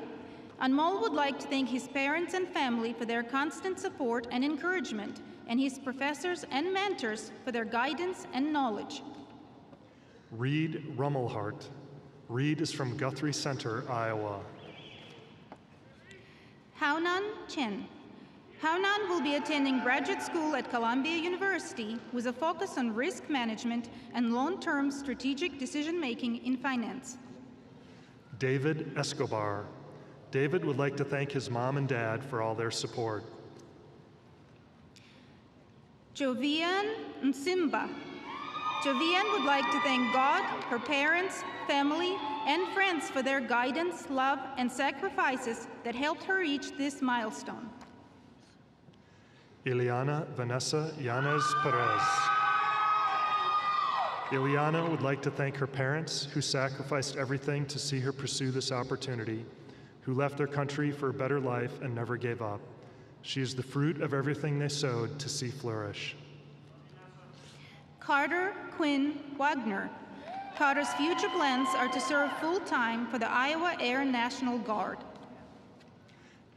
Anmol would like to thank his parents and family for their constant support and encouragement, and his professors and mentors for their guidance and knowledge. Reed Rummelhart. Reed is from Guthrie Center, Iowa. Haonan Chen. Haonan will be attending graduate school at Columbia University with a focus on risk management and long-term strategic decision-making in finance. David Escobar. David would like to thank his mom and dad for all their support. Jovian Nsimba. Jovian would like to thank God, her parents, family, and friends for their guidance, love, and sacrifices that helped her reach this milestone. Ileana Vanessa Yanez Perez. Ileana would like to thank her parents who sacrificed everything to see her pursue this opportunity, who left their country for a better life and never gave up. She is the fruit of everything they sowed to see flourish. Carter Quinn Wagner. Carter's future plans are to serve full-time for the Iowa Air National Guard.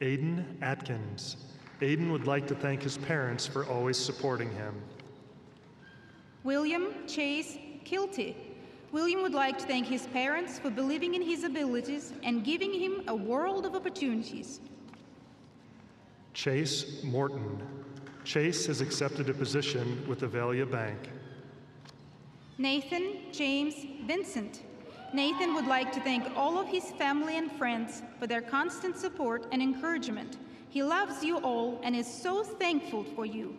Aiden Atkins. Aiden would like to thank his parents for always supporting him. William Chase Kilty. William would like to thank his parents for believing in his abilities and giving him a world of opportunities. Chase Morton. Chase has accepted a position with Avalia Bank. Nathan James Vincent. Nathan would like to thank all of his family and friends for their constant support and encouragement. He loves you all and is so thankful for you.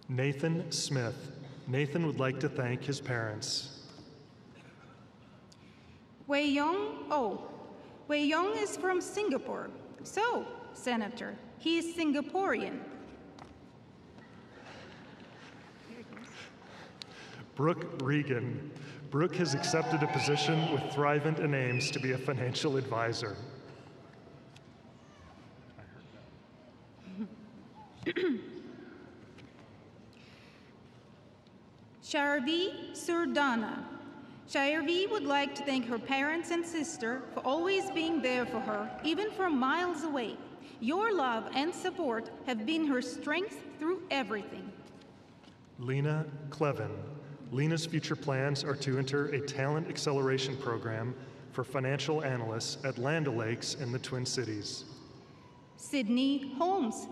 Nathan Smith. Nathan would like to thank his parents. Wei Yong Oh. Wei Yong is from Singapore. So, Senator, he is Singaporean. Brooke Regan. Brooke has accepted a position with Thrivent and aims to be a financial advisor. Sharvi Surdana. Shire V would like to thank her parents and sister for always being there for her, even from miles away. Your love and support have been her strength through everything. Lena Clevin. Lena's future plans are to enter a talent acceleration program for financial analysts at Land O'Lakes in the Twin Cities. Sydney Holmes.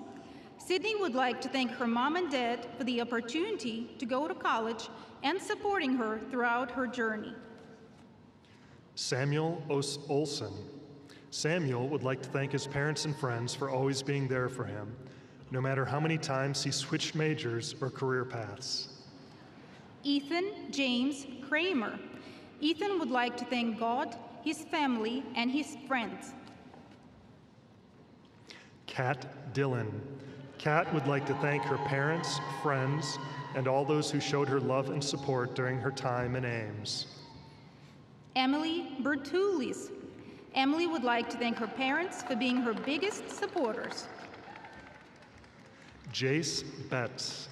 Sydney would like to thank her mom and dad for the opportunity to go to college and supporting her throughout her journey. Samuel Olson. Samuel would like to thank his parents and friends for always being there for him, no matter how many times he switched majors or career paths. Ethan James Kramer. Ethan would like to thank God, his family, and his friends. Kat Dillon. Kat would like to thank her parents, friends, and all those who showed her love and support during her time in Ames. Emily Bertulis. Emily would like to thank her parents for being her biggest supporters. Jace Betts.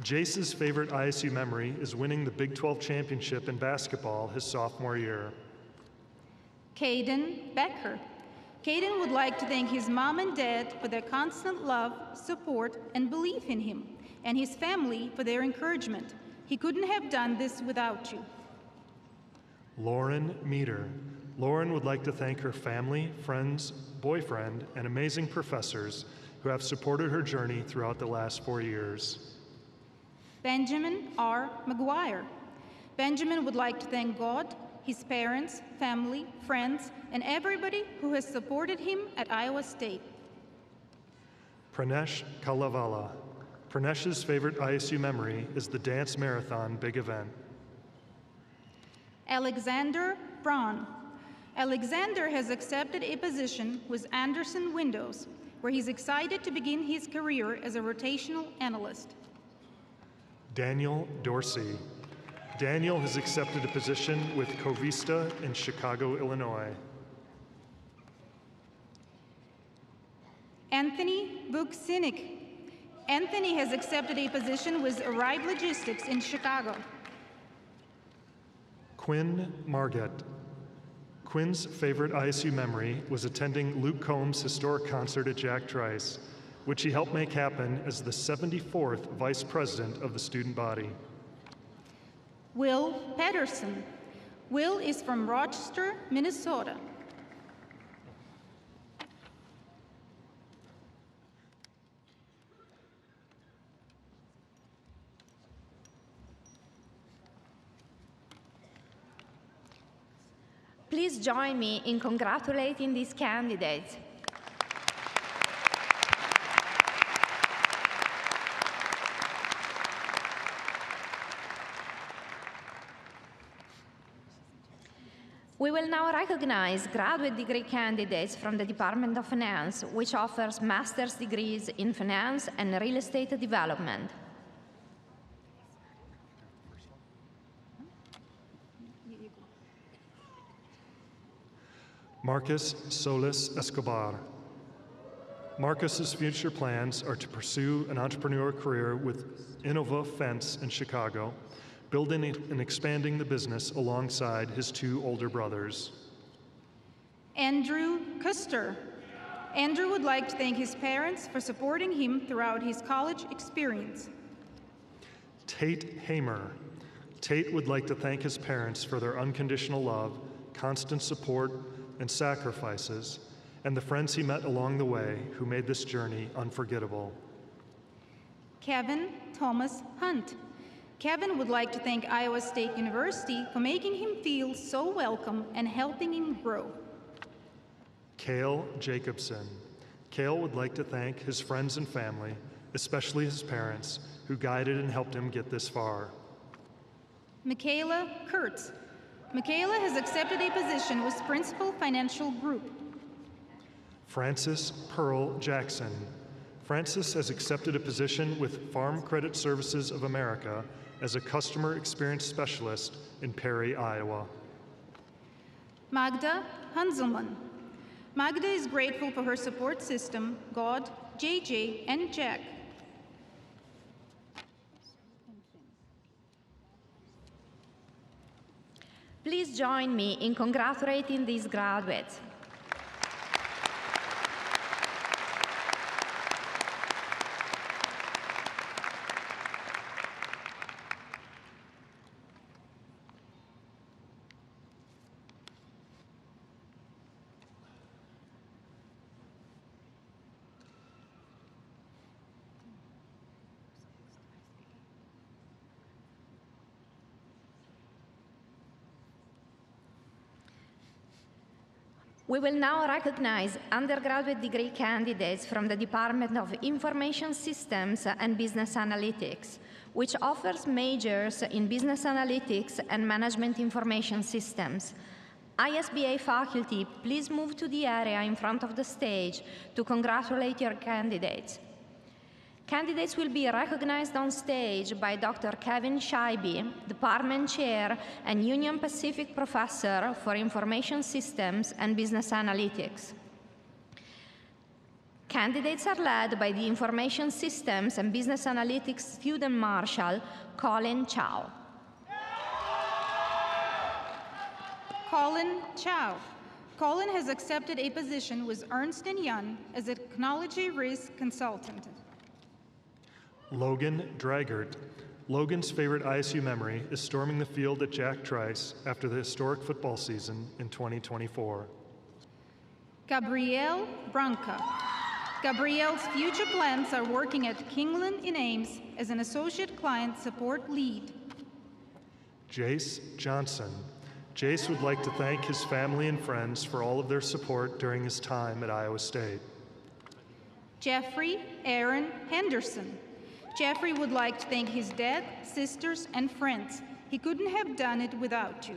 Jace's favorite ISU memory is winning the Big 12 championship in basketball his sophomore year. Caden Becker. Caden would like to thank his mom and dad for their constant love, support, and belief in him, and his family for their encouragement. He couldn't have done this without you. Lauren Meter. Lauren would like to thank her family, friends, boyfriend, and amazing professors who have supported her journey throughout the last 4 years. Benjamin R. McGuire. Benjamin would like to thank God, his parents, family, friends, and everybody who has supported him at Iowa State. Pranesh Kalavala. Pranesh's favorite ISU memory is the dance marathon big event. Alexander Braun. Alexander has accepted a position with Anderson Windows, where he's excited to begin his career as a rotational analyst. Daniel Dorsey. Daniel has accepted a position with Covista in Chicago, Illinois. Anthony Vuksinic. Anthony has accepted a position with Arrive Logistics in Chicago. Quinn Margett. Quinn's favorite ISU memory was attending Luke Combs' historic concert at Jack Trice, which he helped make happen as the 74th vice president of the student body. Will Pedersen. Will is from Rochester, Minnesota. Please join me in congratulating these candidates. We will now recognize graduate degree candidates from the Department of Finance, which offers master's degrees in finance and real estate development. Marcus Solis Escobar. Marcus's future plans are to pursue an entrepreneur career with Innova Fence in Chicago, building and expanding the business alongside his 2 older brothers. Andrew Custer. Andrew would like to thank his parents for supporting him throughout his college experience. Tate Hamer. Tate would like to thank his parents for their unconditional love, constant support, and sacrifices, and the friends he met along the way who made this journey unforgettable. Kevin Thomas Hunt. Kevin would like to thank Iowa State University for making him feel so welcome and helping him grow. Cale Jacobson. Cale would like to thank his friends and family, especially his parents, who guided and helped him get this far. Michaela Kurtz. Michaela has accepted a position with Principal Financial Group. Francis Pearl Jackson. Francis has accepted a position with Farm Credit Services of America as a customer experience specialist in Perry, Iowa. Magda Hanselman. Magda is grateful for her support system, God, JJ, and Jack. Please join me in congratulating these graduates. We will now recognize undergraduate degree candidates from the Department of Information Systems and Business Analytics, which offers majors in Business Analytics and Management Information Systems. ISBA faculty, please move to the area in front of the stage to congratulate your candidates. Candidates will be recognized on stage by Dr. Kevin Scheibe, Department Chair and Union Pacific Professor for Information Systems and Business Analytics. Candidates are led by the Information Systems and Business Analytics Student Marshal, Colin Chow. Colin Chow. Colin has accepted a position with Ernst & Young as a technology risk consultant. Logan Draggart. Logan's favorite ISU memory is storming the field at Jack Trice after the historic football season in 2024. Gabrielle Branca. Gabrielle's future plans are working at Kingland in Ames as an associate client support lead. Jace Johnson. Jace would like to thank his family and friends for all of their support during his time at Iowa State. Jeffrey Aaron Henderson. Jeffrey would like to thank his dad, sisters, and friends. He couldn't have done it without you.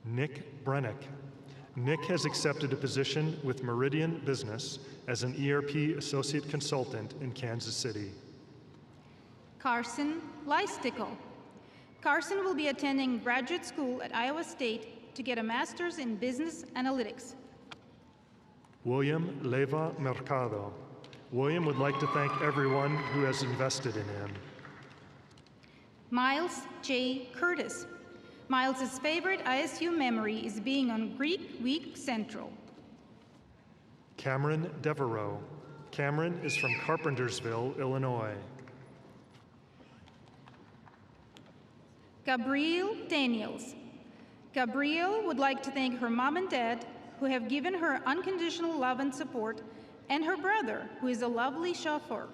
Nick Brennick. Nick has accepted a position with Meridian Business as an ERP associate consultant in Kansas City. Carson Leistickle. Carson will be attending graduate school at Iowa State to get a master's in business analytics. William Leva Mercado. William would like to thank everyone who has invested in him. Miles J. Curtis. Miles's favorite ISU memory is being on Greek Week Central. Cameron Devereaux. Cameron is from Carpentersville, Illinois. Gabrielle Daniels. Gabrielle would like to thank her mom and dad, who have given her unconditional love and support, and her brother, who is a lovely chauffeur.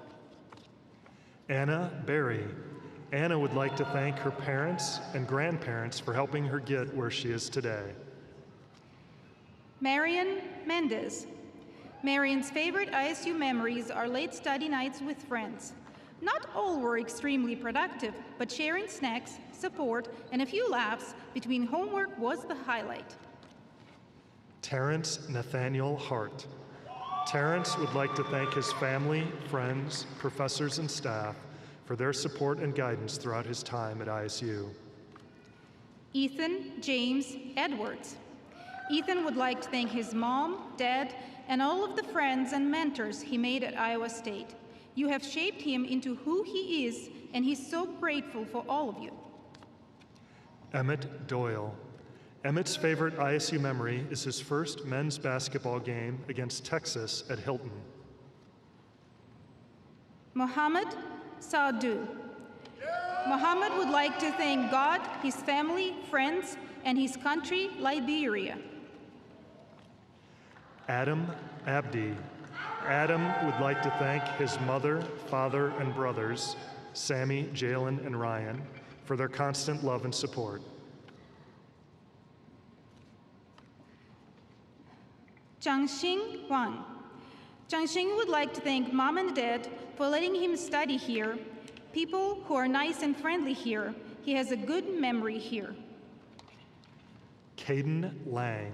Anna Berry. Anna would like to thank her parents and grandparents for helping her get where she is today. Marian Mendez. Marian's favorite ISU memories are late study nights with friends. Not all were extremely productive, but sharing snacks, support, and a few laughs between homework was the highlight. Terrence Nathaniel Hart. Terrence would like to thank his family, friends, professors, and staff for their support and guidance throughout his time at ISU. Ethan James Edwards. Ethan would like to thank his mom, dad, and all of the friends and mentors he made at Iowa State. You have shaped him into who he is, and he's so grateful for all of you. Emmett Doyle. Emmett's favorite ISU memory is his first men's basketball game against Texas at Hilton. Mohammed Saadu. Mohammed would like to thank God, his family, friends, and his country, Liberia. Adam Abdi. Adam would like to thank his mother, father, and brothers, Sammy, Jalen, and Ryan, for their constant love and support. Zhangxing Wang. Zhangxing would like to thank mom and dad for letting him study here, people who are nice and friendly here. He has a good memory here. Caden Lang.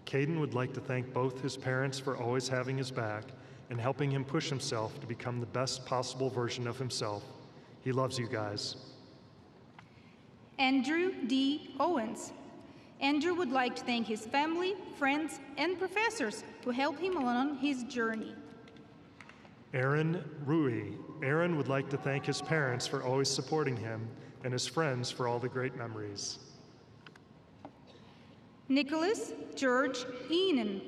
Caden would like to thank both his parents for always having his back and helping him push himself to become the best possible version of himself. He loves you guys. Andrew D. Owens. Andrew would like to thank his family, friends, and professors who helped him along his journey. Aaron Rui. Aaron would like to thank his parents for always supporting him and his friends for all the great memories. Nicholas George Enan.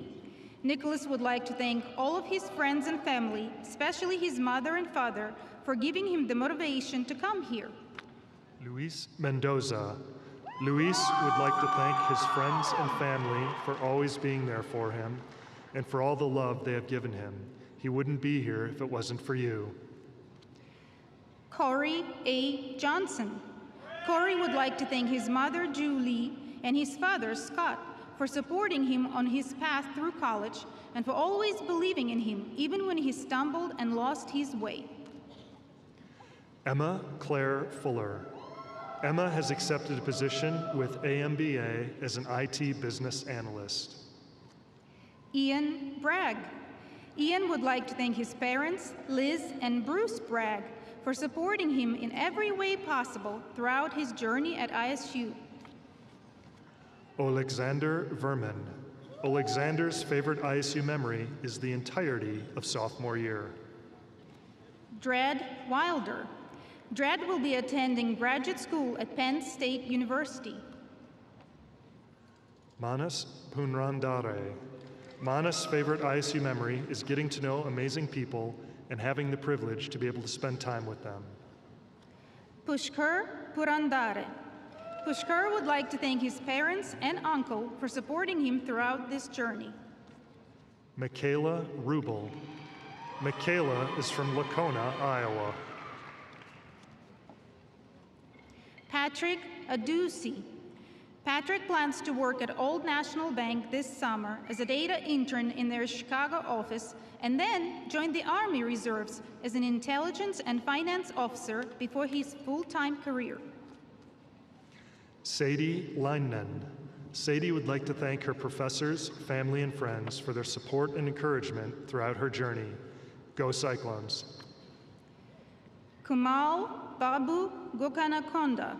Nicholas would like to thank all of his friends and family, especially his mother and father, for giving him the motivation to come here. Luis Mendoza. Luis would like to thank his friends and family for always being there for him and for all the love they have given him. He wouldn't be here if it wasn't for you. Corey A. Johnson. Corey would like to thank his mother, Julie, and his father, Scott, for supporting him on his path through college and for always believing in him, even when he stumbled and lost his way. Emma Claire Fuller. Emma has accepted a position with AMBA as an IT business analyst. Ian Bragg. Ian would like to thank his parents, Liz and Bruce Bragg, for supporting him in every way possible throughout his journey at ISU. Alexander Verman. Alexander's favorite ISU memory is the entirety of sophomore year. Dred Wilder. Dred will be attending graduate school at Penn State University. Manas Punrandare. Manas' favorite ISU memory is getting to know amazing people and having the privilege to be able to spend time with them. Pushkar Purandare. Pushkar would like to thank his parents and uncle for supporting him throughout this journey. Michaela Rubel. Michaela is from Lacona, Iowa. Patrick Adusi. Patrick plans to work at Old National Bank this summer as a data intern in their Chicago office and then join the Army Reserves as an intelligence and finance officer before his full-time career. Sadie Linenan. Sadie would like to thank her professors, family, and friends for their support and encouragement throughout her journey. Go Cyclones. Kumal Babu Gokanakonda.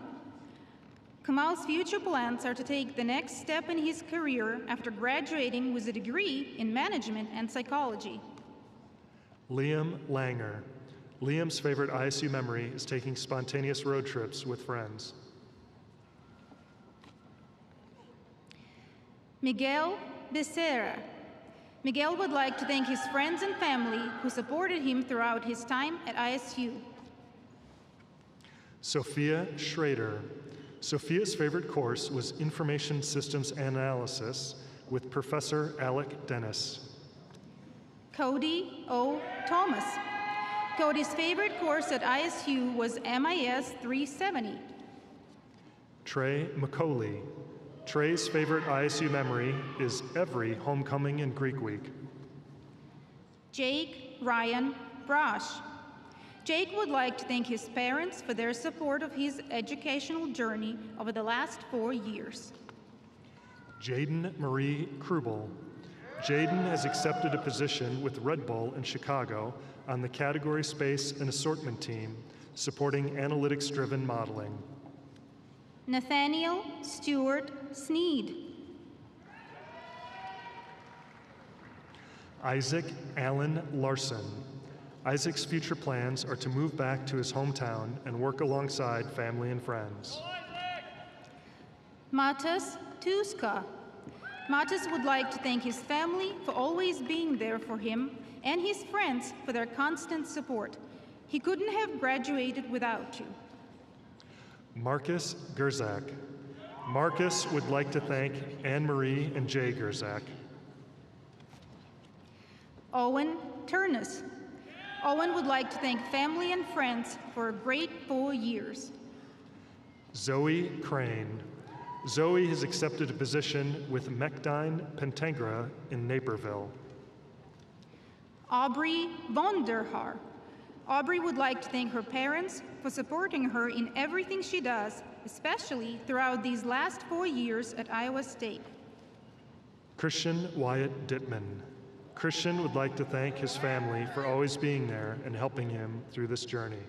Kamal's future plans are to take the next step in his career after graduating with a degree in management and psychology. Liam Langer. Liam's favorite ISU memory is taking spontaneous road trips with friends. Miguel Becerra. Miguel would like to thank his friends and family who supported him throughout his time at ISU. Sophia Schrader. Sophia's favorite course was Information Systems Analysis with Professor Alec Dennis. Cody O. Thomas. Cody's favorite course at ISU was MIS 370. Trey McCauley. Trey's favorite ISU memory is every homecoming and Greek week. Jake Ryan Brosh. Jake would like to thank his parents for their support of his educational journey over the last 4 years. Jaden Marie Krubel. Jaden has accepted a position with Red Bull in Chicago on the Category Space and Assortment team, supporting analytics-driven modeling. Nathaniel Stewart Sneed. Isaac Allen Larson. Isaac's future plans are to move back to his hometown and work alongside family and friends. Matas Tuska. Matas would like to thank his family for always being there for him and his friends for their constant support. He couldn't have graduated without you. Marcus Gerzak. Marcus would like to thank Anne-Marie and Jay Gerzak. Owen Turnus. Owen would like to thank family and friends for a great 4 years. Zoe Crane. Zoe has accepted a position with Mechdyne Pentangra in Naperville. Aubrey von der Haar. Aubrey would like to thank her parents for supporting her in everything she does, especially throughout these last 4 years at Iowa State. Christian Wyatt Dittman. Christian would like to thank his family for always being there and helping him through this journey.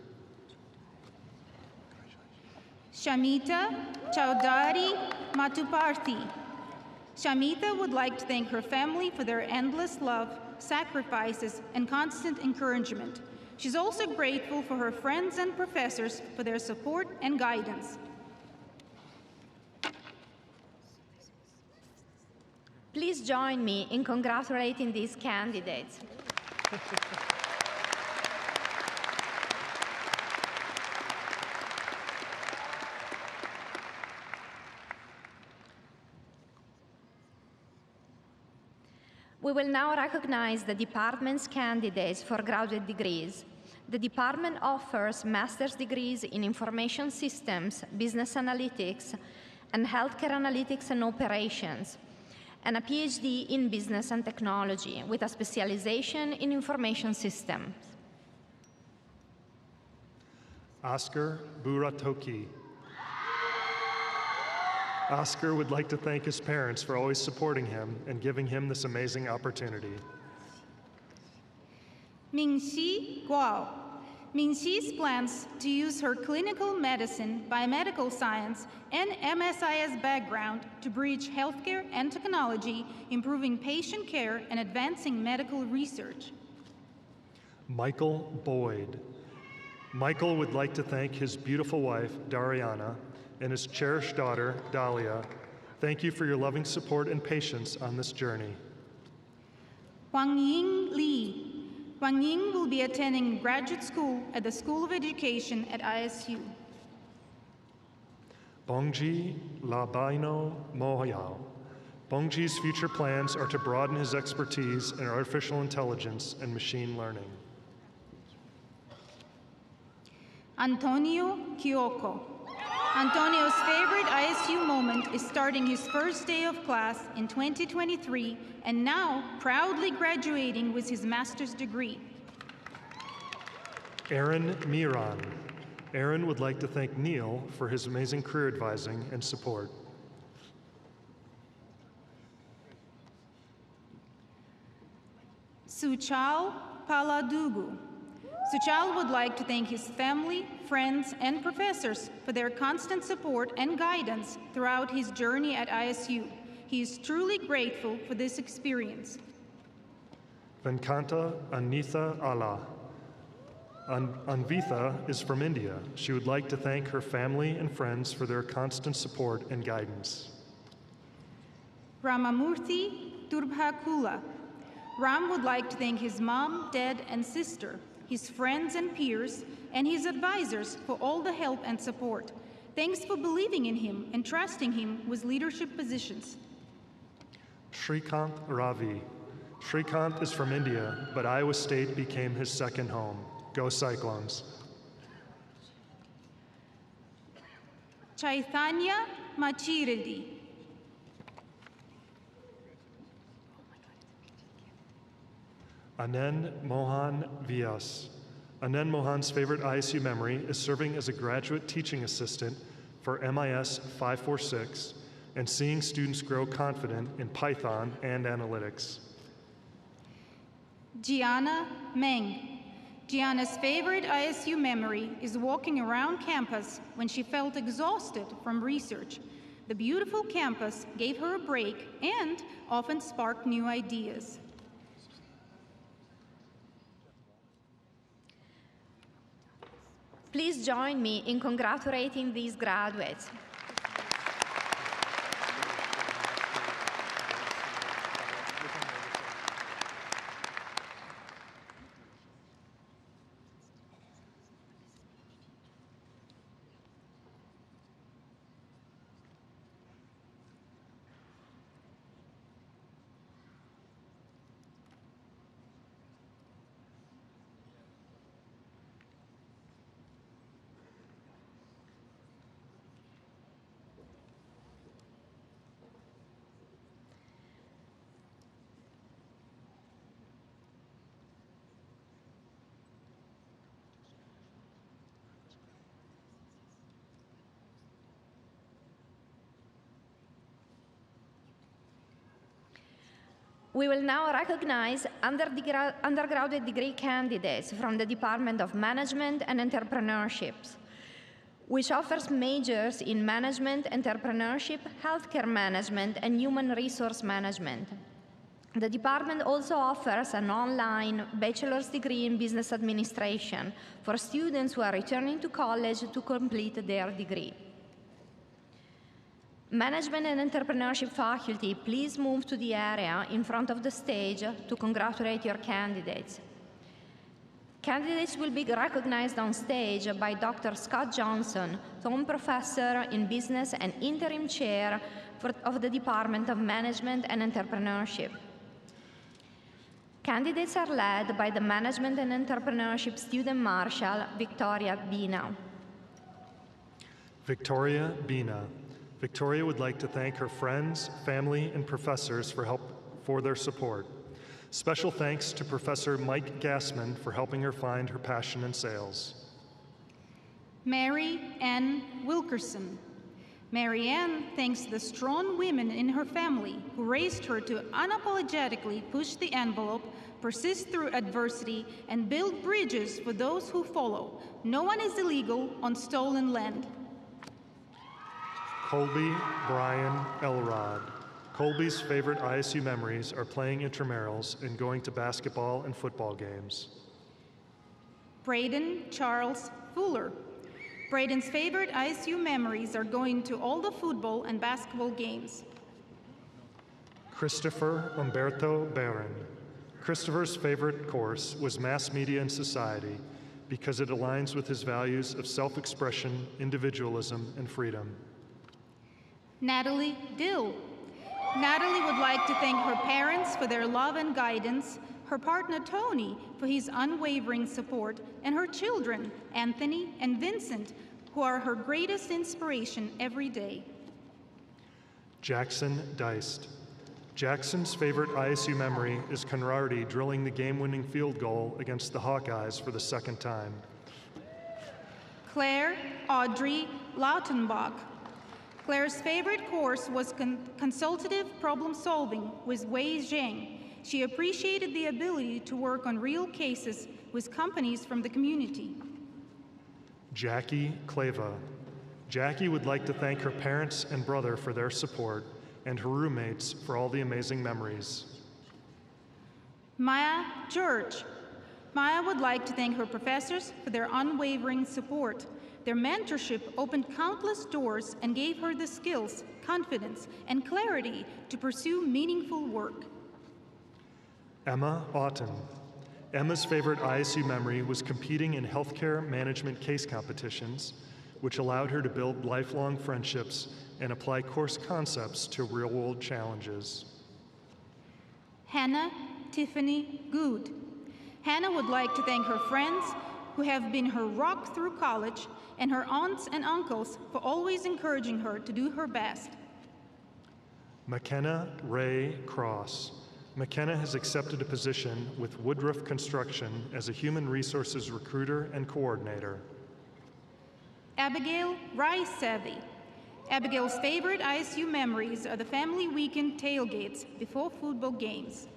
Shamita Chowdhury Matuparthi. Shamita would like to thank her family for their endless love, sacrifices, and constant encouragement. She's also grateful for her friends and professors for their support and guidance. Please join me in congratulating these candidates. We will now recognize the department's candidates for graduate degrees. The department offers master's degrees in information systems, business analytics, and healthcare analytics and operations, and a PhD in business and technology with a specialization in information systems. Oscar Buratoki. Oscar would like to thank his parents for always supporting him and giving him this amazing opportunity. Mingxi Guo. Mingxi's plans to use her clinical medicine, biomedical science, and MSIS background to bridge healthcare and technology, improving patient care and advancing medical research. Michael Boyd. Michael would like to thank his beautiful wife, Dariana, and his cherished daughter, Dahlia. Thank you for your loving support and patience on this journey. Huang Ying Li. Huang Ying will be attending graduate school at the School of Education at ISU. Bongji Labaino Moyao. Bongji's future plans are to broaden his expertise in artificial intelligence and machine learning. Antonio Kyoko. Antonio's favorite ISU moment is starting his first day of class in 2023 and now proudly graduating with his master's degree. Aaron Miran. Aaron would like to thank Neil for his amazing career advising and support. Suchal Paladugu. Suchal would like to thank his family, friends, and professors for their constant support and guidance throughout his journey at ISU. He is truly grateful for this experience. Venkanta Anitha Ala. Anvitha is from India. She would like to thank her family and friends for their constant support and guidance. Ramamurthy Turbhakula. Ram would like to thank his mom, dad, and sister, his friends and peers, and his advisors for all the help and support. Thanks for believing in him and trusting him with leadership positions. Shrikant Ravi. Shrikant is from India, but Iowa State became his second home. Go Cyclones. Chaitanya Machiredi. Anand Mohan Vyas. Anand Mohan's favorite ISU memory is serving as a graduate teaching assistant for MIS 546 and seeing students grow confident in Python and analytics. Gianna Meng. Gianna's favorite ISU memory is walking around campus when she felt exhausted from research. The beautiful campus gave her a break and often sparked new ideas. Please join me in congratulating these graduates. We will now recognize undergraduate degree candidates from the Department of Management and Entrepreneurship, which offers majors in management, entrepreneurship, healthcare management, and human resource management. The department also offers an online bachelor's degree in business administration for students who are returning to college to complete their degree. Management and Entrepreneurship faculty, please move to the area in front of the stage to congratulate your candidates. Candidates will be recognized on stage by Dr. Scott Johnson, Tom Professor in Business and Interim Chair of the Department of Management and Entrepreneurship. Candidates are led by the Management and Entrepreneurship Student Marshal, Victoria Bina. Victoria Bina. Victoria would like to thank her friends, family, and professors for their support. Special thanks to Professor Mike Gassman for helping her find her passion in sales. Mary Ann Wilkerson. Mary Ann thanks the strong women in her family who raised her to unapologetically push the envelope, persist through adversity, and build bridges for those who follow. No one is illegal on stolen land. Colby Brian Elrod. Colby's favorite ISU memories are playing intramurals and going to basketball and football games. Braden Charles Fuller. Braden's favorite ISU memories are going to all the football and basketball games. Christopher Umberto Barron. Christopher's favorite course was Mass Media and Society because it aligns with his values of self-expression, individualism, and freedom. Natalie Dill. Natalie would like to thank her parents for their love and guidance, her partner Tony for his unwavering support, and her children, Anthony and Vincent, who are her greatest inspiration every day. Jackson Deist. Jackson's favorite ISU memory is Conradi drilling the game-winning field goal against the Hawkeyes for the second time. Claire Audrey Lautenbach. Claire's favorite course was consultative problem solving with Wei Zheng. She appreciated the ability to work on real cases with companies from the community. Jackie Clava. Jackie would like to thank her parents and brother for their support and her roommates for all the amazing memories. Maya George. Maya would like to thank her professors for their unwavering support. Their mentorship opened countless doors and gave her the skills, confidence, and clarity to pursue meaningful work. Emma Otten. Emma's favorite ISU memory was competing in healthcare management case competitions, which allowed her to build lifelong friendships and apply course concepts to real-world challenges. Hannah Tiffany Good. Hannah would like to thank her friends who have been her rock through college and her aunts and uncles for always encouraging her to do her best. McKenna Ray Cross. McKenna has accepted a position with Woodruff Construction as a human resources recruiter and coordinator. Abigail Rice-Savvy. Abigail's favorite ISU memories are the family weekend tailgates before football games.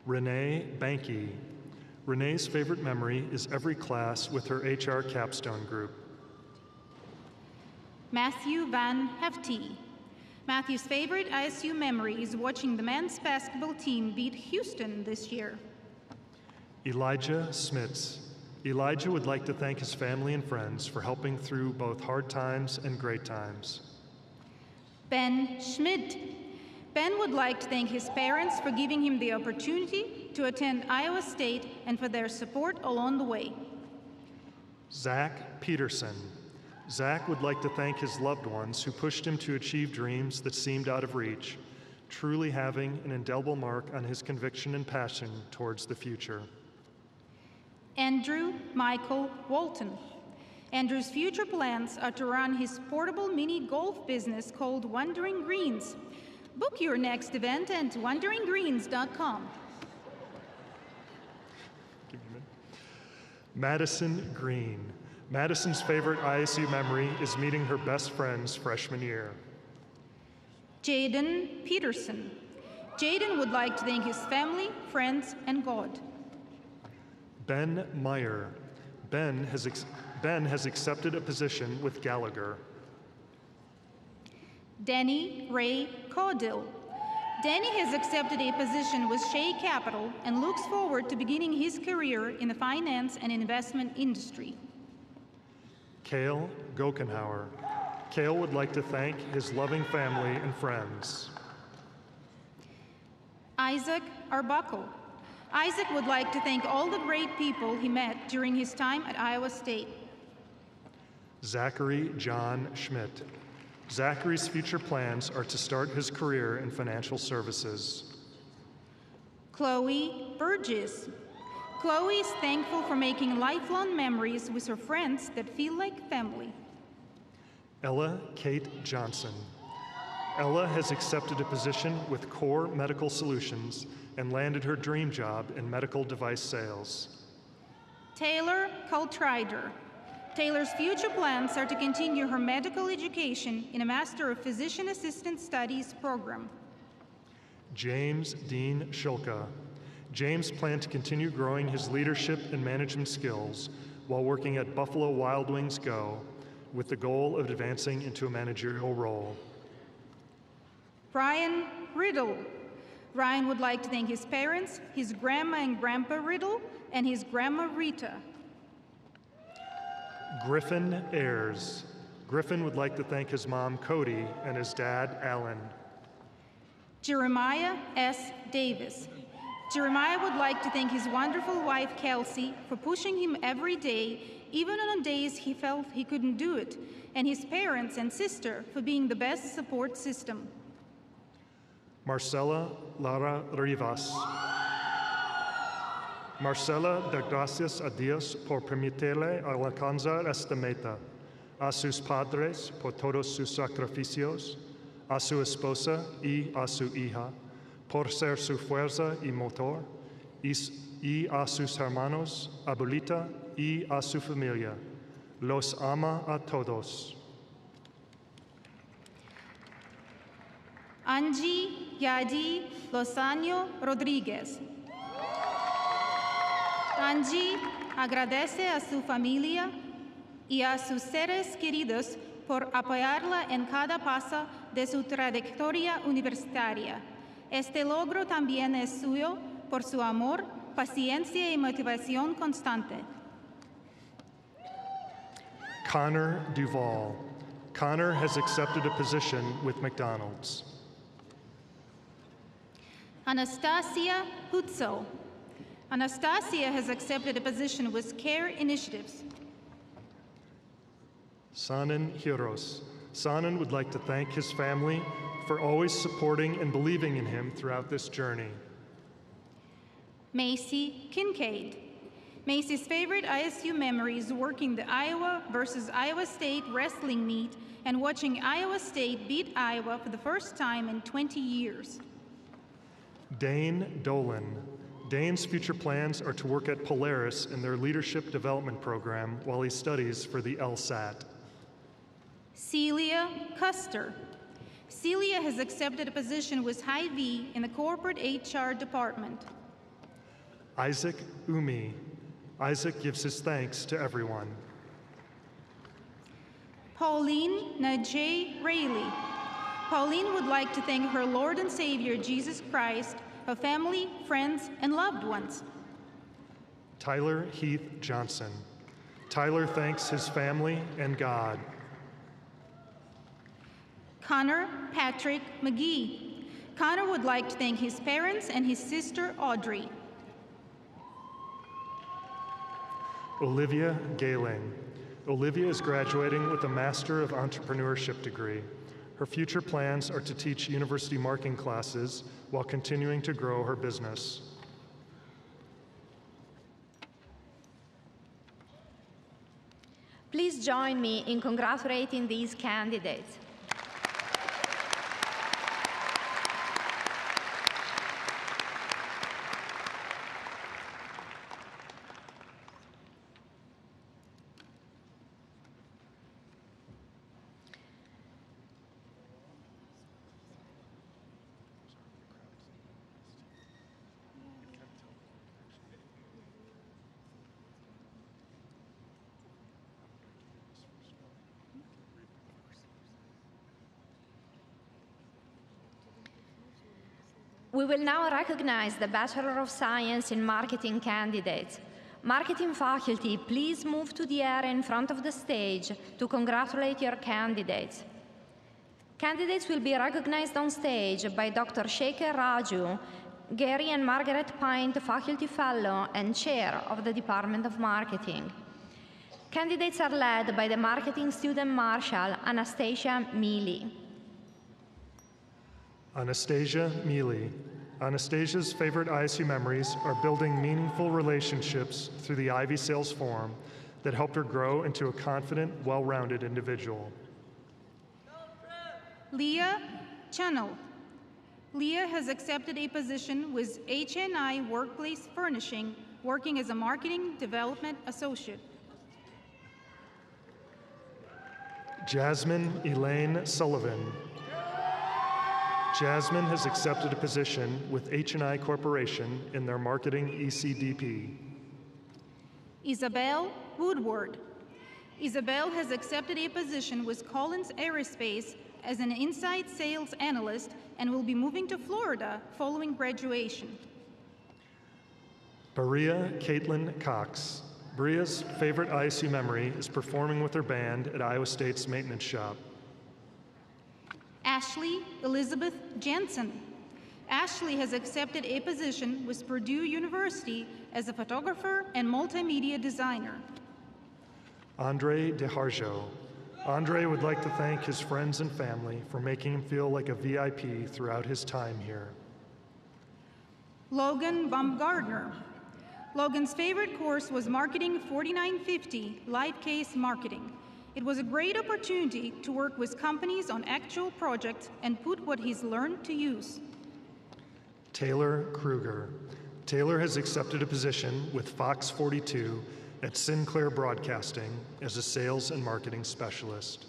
Renee Banky. Renee's favorite memory is every class with her HR capstone group. Matthew Van Hefty. Matthew's favorite ISU memory is watching the men's basketball team beat Houston this year. Elijah Smits. Elijah would like to thank his family and friends for helping through both hard times and great times. Ben Schmidt. Ben would like to thank his parents for giving him the opportunity to attend Iowa State and for their support along the way. Zach Peterson. Zach would like to thank his loved ones who pushed him to achieve dreams that seemed out of reach, truly having an indelible mark on his conviction and passion towards the future. Andrew Michael Walton. Andrew's future plans are to run his portable mini golf business called Wandering Greens. Book your next event at wanderinggreens.com. Madison Green. Madison's favorite ISU memory is meeting her best friends freshman year. Jaden Peterson. Jaden would like to thank his family, friends, and God. Ben Meyer. Ben has accepted a position with Gallagher. Danny Ray Caudill. Danny has accepted a position with Shea Capital and looks forward to beginning his career in the finance and investment industry. Cale Gokenhauer. Cale would like to thank his loving family and friends. Isaac Arbuckle. Isaac would like to thank all the great people he met during his time at Iowa State. Zachary John Schmidt. Zachary's future plans are to start his career in financial services. Chloe Burgess. Chloe is thankful for making lifelong memories with her friends that feel like family. Ella Kate Johnson. Ella has accepted a position with Core Medical Solutions and landed her dream job in medical device sales. Taylor Cultrider. Taylor's future plans are to continue her medical education in a Master of Physician Assistant Studies program. James Dean Shulka. James planned to continue growing his leadership and management skills while working at Buffalo Wild Wings Go, with the goal of advancing into a managerial role. Brian Riddle. Ryan would like to thank his parents, his grandma and grandpa Riddle, and his grandma Rita. Griffin Ayers. Griffin would like to thank his mom Cody and his dad Alan. Jeremiah S. Davis. Jeremiah would like to thank his wonderful wife Kelsey for pushing him every day, even on days he felt he couldn't do it, and his parents and sister for being the best support system. Marcela Lara Rivas. Marcela, da gracias a Dios por permitirle alcanzar esta meta, a sus padres por todos sus sacrificios, a su esposa y a su hija, por ser su fuerza y motor, y a sus hermanos, abuelita y a su familia. Los ama a todos. Angie Yadi Lozano Rodríguez. Angie agradece a su familia y a sus seres queridos por apoyarla en cada paso de su trayectoria universitaria. Este logro también es suyo por su amor, paciencia y motivación constante. Connor Duvall. Connor has accepted a position with McDonald's. Anastasia Hutzel. Anastasia has accepted a position with CARE Initiatives. Sanan Hiros. Sanan would like to thank his family for always supporting and believing in him throughout this journey. Macy Kincaid. Macy's favorite ISU memory is working the Iowa versus Iowa State wrestling meet and watching Iowa State beat Iowa for the first time in 20 years. Dane Dolan. Dane's future plans are to work at Polaris in their leadership development program while he studies for the LSAT. Celia Custer. Celia has accepted a position with Hy-Vee in the corporate HR department. Isaac Umi. Isaac gives his thanks to everyone. Pauline Najee Rayleigh. Pauline would like to thank her Lord and Savior, Jesus Christ, her family, friends, and loved ones. Tyler Heath Johnson. Tyler thanks his family and God. Connor Patrick McGee. Connor would like to thank his parents and his sister, Audrey. Olivia Galing. Olivia is graduating with a Master of Entrepreneurship degree. Her future plans are to teach university marketing classes while continuing to grow her business. Please join me in congratulating these candidates. We will now recognize the Bachelor of Science in Marketing candidates. Marketing faculty, please move to the area in front of the stage to congratulate your candidates. Candidates will be recognized on stage by Dr. Shekhar Raju, Gary and Margaret Pint Faculty Fellow and Chair of the Department of Marketing. Candidates are led by the Marketing Student Marshal, Anastasia Mealy. Anastasia Mealy. Anastasia's favorite ISU memories are building meaningful relationships through the Ivy Sales Forum that helped her grow into a confident, well-rounded individual. Leah Channel. Leah has accepted a position with HNI Workplace Furnishing, working as a Marketing Development Associate. Jasmine Elaine Sullivan. Jasmine has accepted a position with HNI Corporation in their marketing ECDP. Isabel Woodward. Isabel has accepted a position with Collins Aerospace as an inside sales analyst and will be moving to Florida following graduation. Berea Caitlin Cox. Berea's favorite ISU memory is performing with her band at Iowa State's maintenance shop. Ashley Elizabeth Jensen. Ashley has accepted a position with Purdue University as a photographer and multimedia designer. Andre DeHarjo. Andre would like to thank his friends and family for making him feel like a VIP throughout his time here. Logan Baumgardner. Logan's favorite course was Marketing 4950, Live Case Marketing. It was a great opportunity to work with companies on actual projects and put what he's learned to use. Taylor Kruger. Taylor has accepted a position with Fox 42 at Sinclair Broadcasting as a sales and marketing specialist.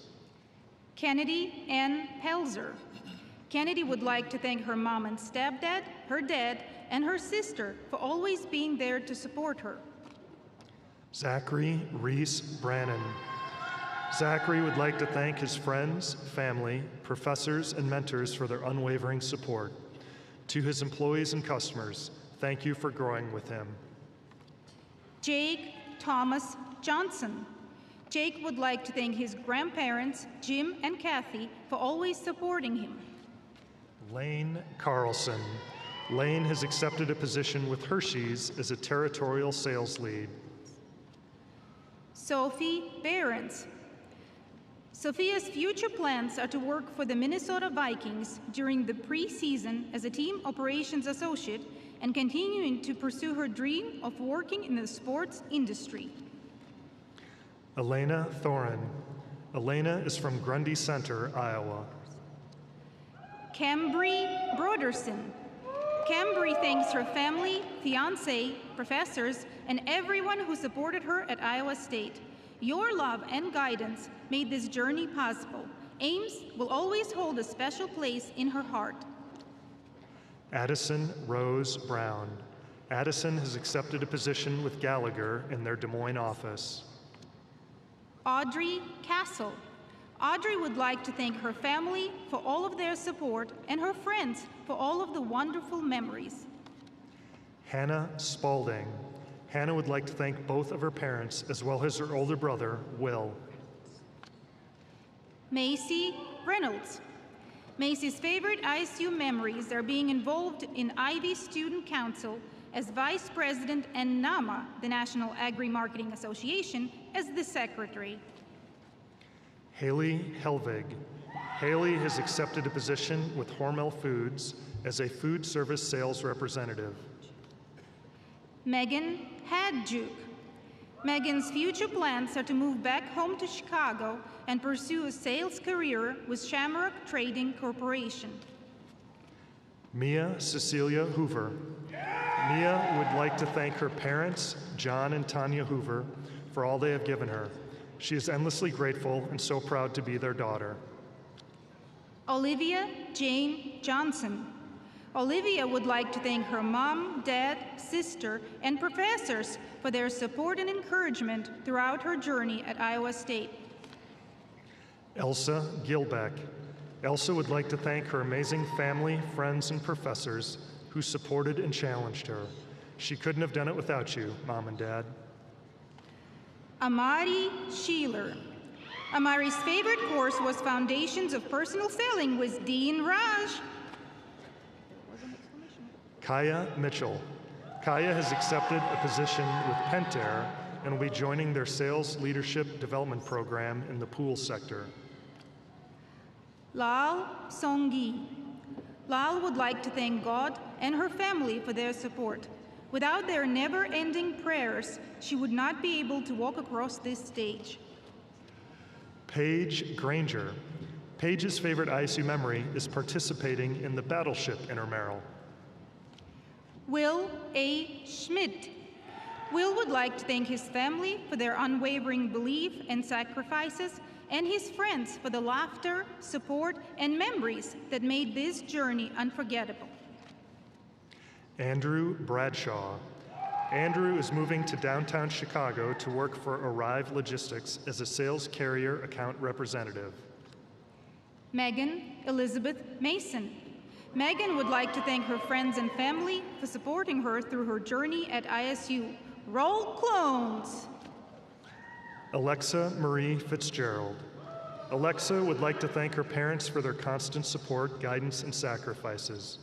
Kennedy N. Pelzer. Kennedy would like to thank her mom and stepdad, her dad, and her sister for always being there to support her. Zachary Reese Brannon. Zachary would like to thank his friends, family, professors, and mentors for their unwavering support. To his employees and customers, thank you for growing with him. Jake Thomas Johnson. Jake would like to thank his grandparents, Jim and Kathy, for always supporting him. Lane Carlson. Lane has accepted a position with Hershey's as a territorial sales lead. Sophie Behrens. Sophia's future plans are to work for the Minnesota Vikings during the preseason as a team operations associate and continuing to pursue her dream of working in the sports industry. Elena Thorin. Elena is from Grundy Center, Iowa. Cambry Broderson. Cambry thanks her family, fiancé, professors, and everyone who supported her at Iowa State. Your love and guidance made this journey possible. Ames will always hold a special place in her heart. Addison Rose Brown. Addison has accepted a position with Gallagher in their Des Moines office. Audrey Castle. Audrey would like to thank her family for all of their support and her friends for all of the wonderful memories. Hannah Spalding. Hannah would like to thank both of her parents as well as her older brother, Will. Macy Reynolds. Macy's favorite ISU memories are being involved in Ivy Student Council as Vice President and NAMA, the National Agri-Marketing Association, as the Secretary. Haley Helvig. Haley has accepted a position with Hormel Foods as a food service sales representative. Megan Hadjuk. Megan's future plans are to move back home to Chicago and pursue a sales career with Shamrock Trading Corporation. Mia Cecilia Hoover. Mia would like to thank her parents, John and Tanya Hoover, for all they have given her. She is endlessly grateful and so proud to be their daughter. Olivia Jane Johnson. Olivia would like to thank her mom, dad, sister, and professors for their support and encouragement throughout her journey at Iowa State. Elsa Gilbeck. Elsa would like to thank her amazing family, friends, and professors who supported and challenged her. She couldn't have done it without you, Mom and Dad. Amari Sheeler. Amari's favorite course was Foundations of Personal Selling with Dean Raj. Kaya Mitchell. Kaya has accepted a position with Pentair and will be joining their Sales Leadership Development Program in the pool sector. Lal Songgi. Lal would like to thank God and her family for their support. Without their never-ending prayers, she would not be able to walk across this stage. Paige Granger. Paige's favorite ISU memory is participating in the Battleship Intramural. Will A. Schmidt. Will would like to thank his family for their unwavering belief and sacrifices, and his friends for the laughter, support, and memories that made this journey unforgettable. Andrew Bradshaw. Andrew is moving to downtown Chicago to work for Arrive Logistics as a sales carrier account representative. Megan Elizabeth Mason. Megan would like to thank her friends and family for supporting her through her journey at ISU. Roll clones! Alexa Marie Fitzgerald. Alexa would like to thank her parents for their constant support, guidance, and sacrifices.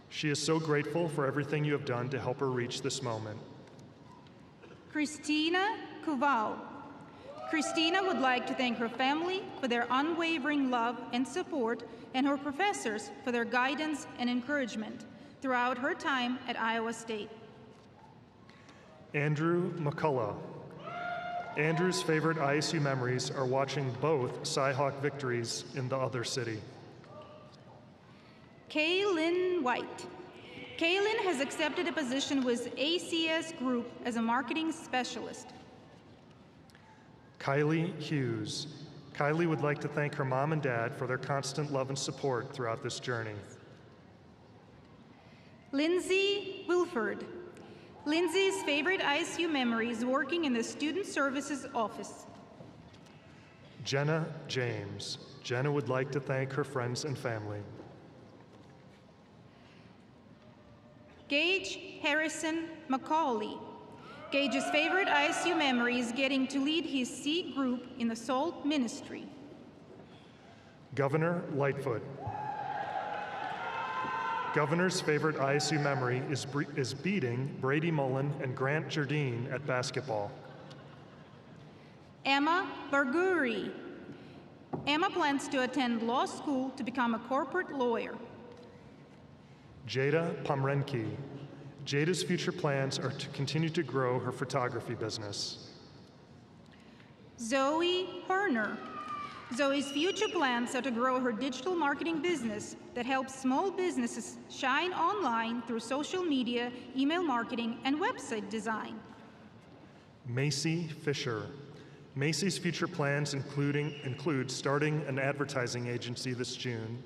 She is so grateful for everything you have done to help her reach this moment. Christina Kuval. Christina would like to thank her family for their unwavering love and support, and her professors for their guidance and encouragement throughout her time at Iowa State. Andrew McCullough. Andrew's favorite ISU memories are watching both Cyhawk victories in the other city. Kaylin White. Kaylin has accepted a position with ACS Group as a marketing specialist. Kylie Hughes. Kylie would like to thank her mom and dad for their constant love and support throughout this journey. Lindsay Wilford. Lindsay's favorite ISU memory is working in the Student Services Office. Jenna James. Jenna would like to thank her friends and family. Gage Harrison McCauley. Gage's favorite ISU memory is getting to lead his C group in the SALT ministry. Governor Lightfoot. Governor's favorite ISU memory is beating Brady Mullen and Grant Jardine at basketball. Emma Barguri. Emma plans to attend law school to become a corporate lawyer. Jada Pomrenke. Jada's future plans are to continue to grow her photography business. Zoe Horner. Zoe's future plans are to grow her digital marketing business that helps small businesses shine online through social media, email marketing, and website design. Macy Fisher. Macy's future plans include starting an advertising agency this June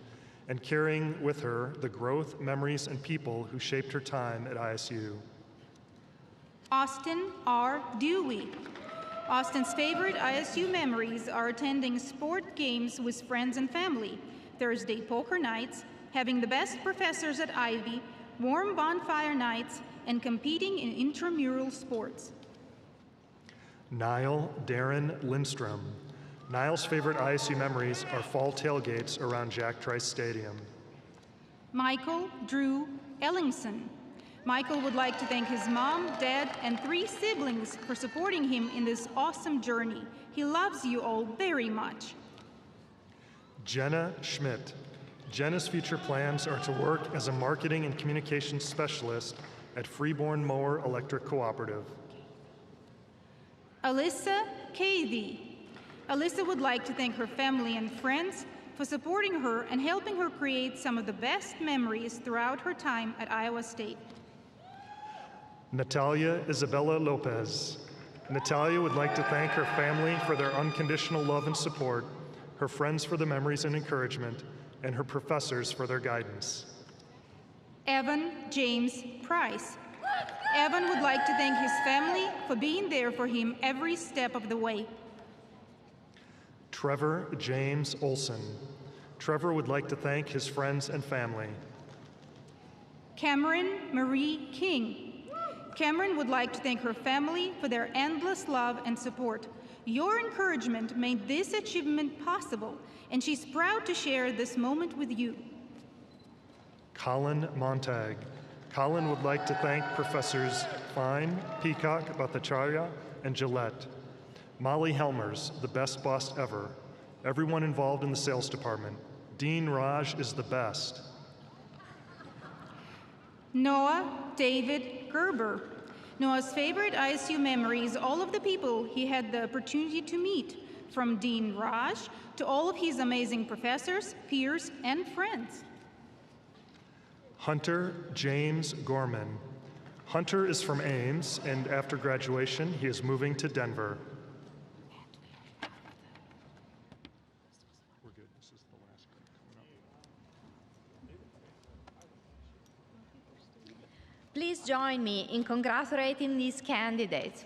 and carrying with her the growth, memories, and people who shaped her time at ISU. Austin R. Dewey. Austin's favorite ISU memories are attending sport games with friends and family, Thursday poker nights, having the best professors at Ivy, warm bonfire nights, and competing in intramural sports. Niall Darren Lindstrom. Niall's favorite ISU memories are fall tailgates around Jack Trice Stadium. Michael Drew Ellingson. Michael would like to thank his mom, dad, and 3 siblings for supporting him in this awesome journey. He loves you all very much. Jenna Schmidt. Jenna's future plans are to work as a marketing and communications specialist at Freeborn Mower Electric Cooperative. Alyssa Cavey. Alyssa would like to thank her family and friends for supporting her and helping her create some of the best memories throughout her time at Iowa State. Natalia Isabella Lopez. Natalia would like to thank her family for their unconditional love and support, her friends for the memories and encouragement, and her professors for their guidance. Evan James Price. Evan would like to thank his family for being there for him every step of the way. Trevor James Olson. Trevor would like to thank his friends and family. Cameron Marie King. Cameron would like to thank her family for their endless love and support. Your encouragement made this achievement possible, and she's proud to share this moment with you. Colin Montag. Colin would like to thank Professors Fine, Peacock, Bhattacharya, and Gillette. Molly Helmers, the best boss ever. Everyone involved in the sales department. Dean Raj is the best. Noah David Gerber. Noah's favorite ISU memory is all of the people he had the opportunity to meet, from Dean Raj to all of his amazing professors, peers, and friends. Hunter James Gorman. Hunter is from Ames, and after graduation, he is moving to Denver. We're good. This is the last group coming up. Please join me in congratulating these candidates.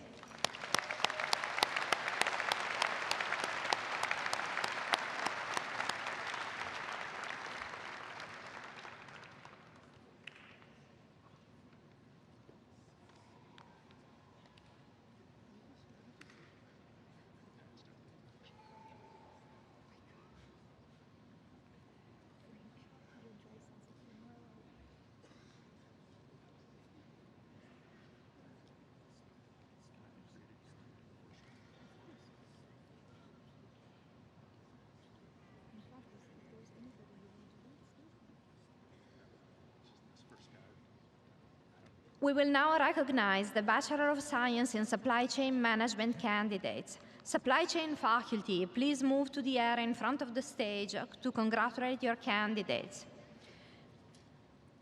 We will now recognize the Bachelor of Science in Supply Chain Management candidates. Supply chain faculty, please move to the area in front of the stage to congratulate your candidates.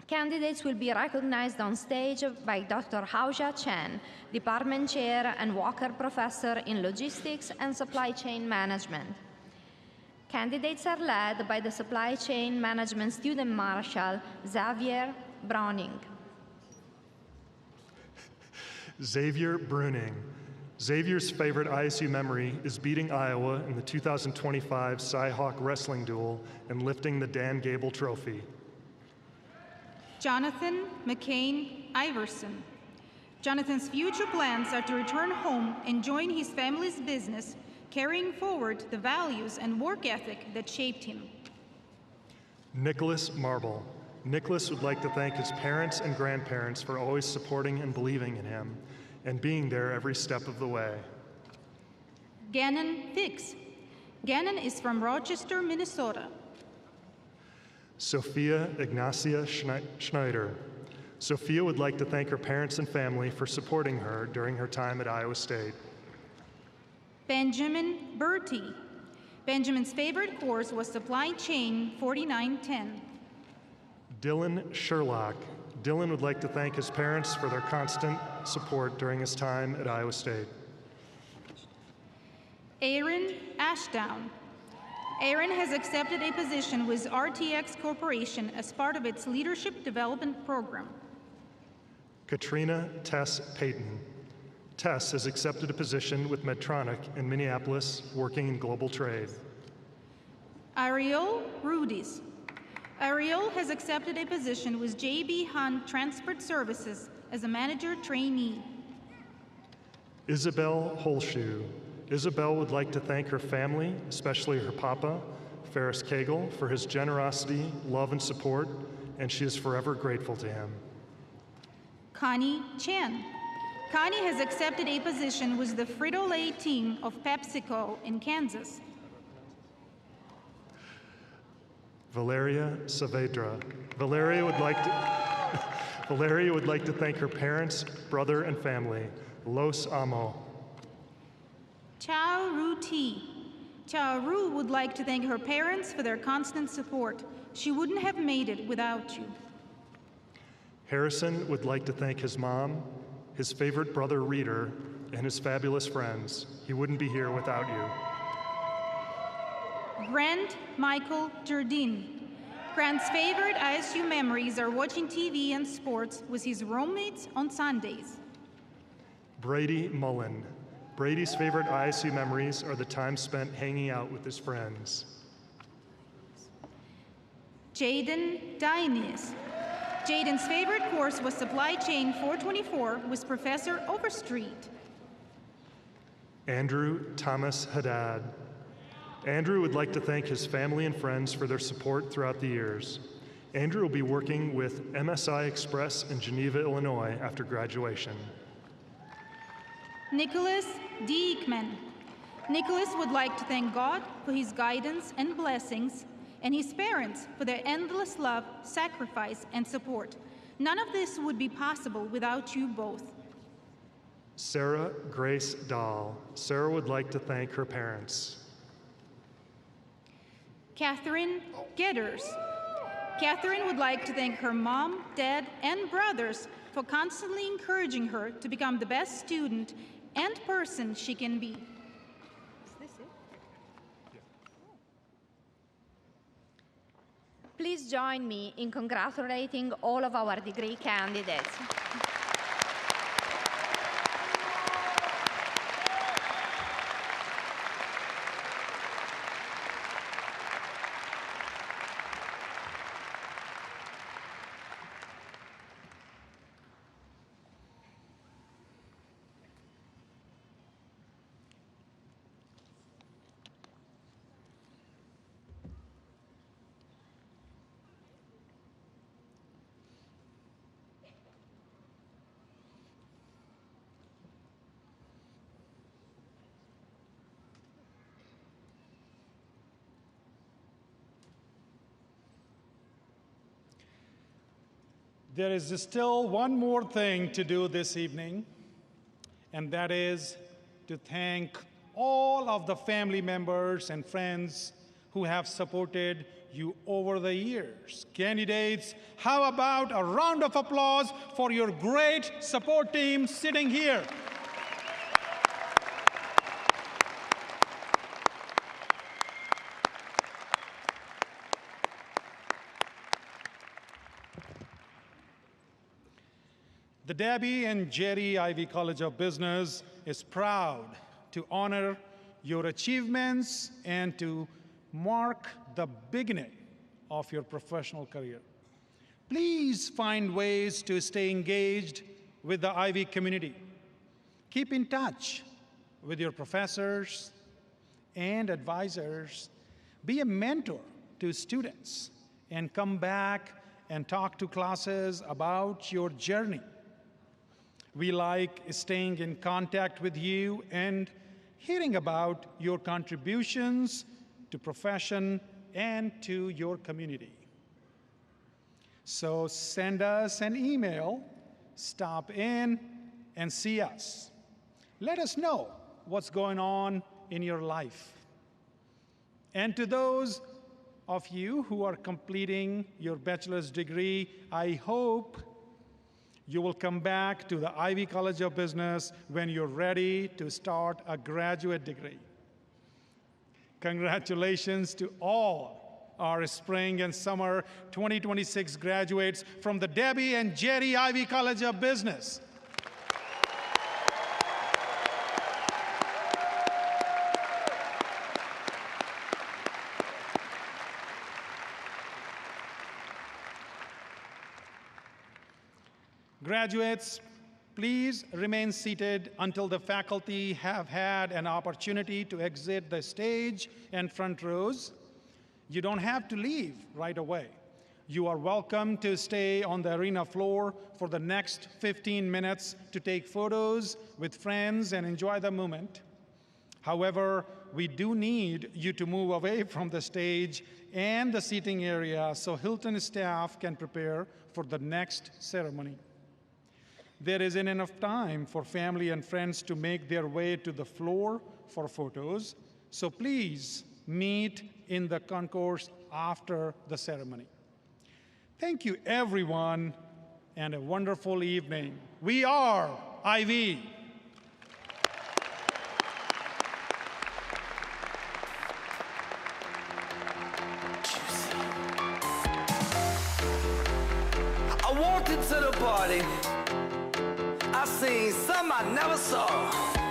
Candidates will be recognized on stage by Dr. Haojia Chen, Department Chair and Walker Professor in Logistics and Supply Chain Management. Candidates are led by the Supply Chain Management Student Marshal, Xavier Browning. Xavier Bruning. Xavier's favorite ISU memory is beating Iowa in the 2025 Cy-Hawk Wrestling Duel and lifting the Dan Gable Trophy. Jonathan McCain Iverson. Jonathan's future plans are to return home and join his family's business, carrying forward the values and work ethic that shaped him. Nicholas Marble. Nicholas would like to thank his parents and grandparents for always supporting and believing in him and being there every step of the way. Gannon Fix. Gannon is from Rochester, Minnesota. Sophia Ignacia Schneider. Sophia would like to thank her parents and family for supporting her during her time at Iowa State. Benjamin Bertie. Benjamin's favorite course was Supply Chain 4910. Dylan Sherlock. Dylan would like to thank his parents for their constant support during his time at Iowa State. Aaron Ashdown. Aaron has accepted a position with RTX Corporation as part of its leadership development program. Katrina Tess Payton. Tess has accepted a position with Medtronic in Minneapolis, working in global trade. Ariel Rudis. Ariel has accepted a position with J.B. Hunt Transport Services as a manager trainee. Isabel Holshoe. Isabel would like to thank her family, especially her papa, Ferris Cagle, for his generosity, love, and support, and she is forever grateful to him. Connie Chen. Connie has accepted a position with the Frito-Lay team of PepsiCo in Kansas. Valeria Saavedra. Valeria would like to thank her parents, brother, and family. Los amo. Chao Ru T. Chao Ru would like to thank her parents for their constant support. She wouldn't have made it without you. Harrison would like to thank his mom, his favorite brother Reader, and his fabulous friends. He wouldn't be here without you. Grant Michael Jardine. Grant's favorite ISU memories are watching TV and sports with his roommates on Sundays. Brady Mullen. Brady's favorite ISU memories are the time spent hanging out with his friends. Jaden Dinius. Jaden's favorite course was Supply Chain 424 with Professor Overstreet. Andrew Thomas Haddad. Andrew would like to thank his family and friends for their support throughout the years. Andrew will be working with MSI Express in Geneva, Illinois after graduation. Nicholas D. Ekman. Nicholas would like to thank God for his guidance and blessings, and his parents for their endless love, sacrifice, and support. None of this would be possible without you both. Sarah Grace Dahl. Sarah would like to thank her parents. Catherine Gedders. Catherine would like to thank her mom, dad, and brothers for constantly encouraging her to become the best student and person she can be. Is this it? Please join me in congratulating all of our degree candidates. There is still one more thing to do this evening, and that is to thank all of the family members and friends who have supported you over the years. Candidates, how about a round of applause for your great support team sitting here? The Debbie and Jerry Ivy College of Business is proud to honor your achievements and to mark the beginning of your professional career. Please find ways to stay engaged with the Ivy community. Keep in touch with your professors and advisors. Be a mentor to students and come back and talk to classes about your journey. We like staying in contact with you and hearing about your contributions to profession and to your community. So send us an email, stop in, and see us. Let us know what's going on in your life. And to those of you who are completing your bachelor's degree, I hope you will come back to the Ivy College of Business when you're ready to start a graduate degree. Congratulations to all our spring and summer 2026 graduates from the Debbie and Jerry Ivy College of Business. Graduates, please remain seated until the faculty have had an opportunity to exit the stage and front rows. You don't have to leave right away. You are welcome to stay on the arena floor for the next 15 minutes to take photos with friends and enjoy the moment. However, we do need you to move away from the stage and the seating area so Hilton staff can prepare for the next ceremony. There isn't enough time for family and friends to make their way to the floor for photos, so please meet in the concourse after the ceremony. Thank you, everyone, and a wonderful evening. We are Ivy. I walked into the party. I seen some I never saw.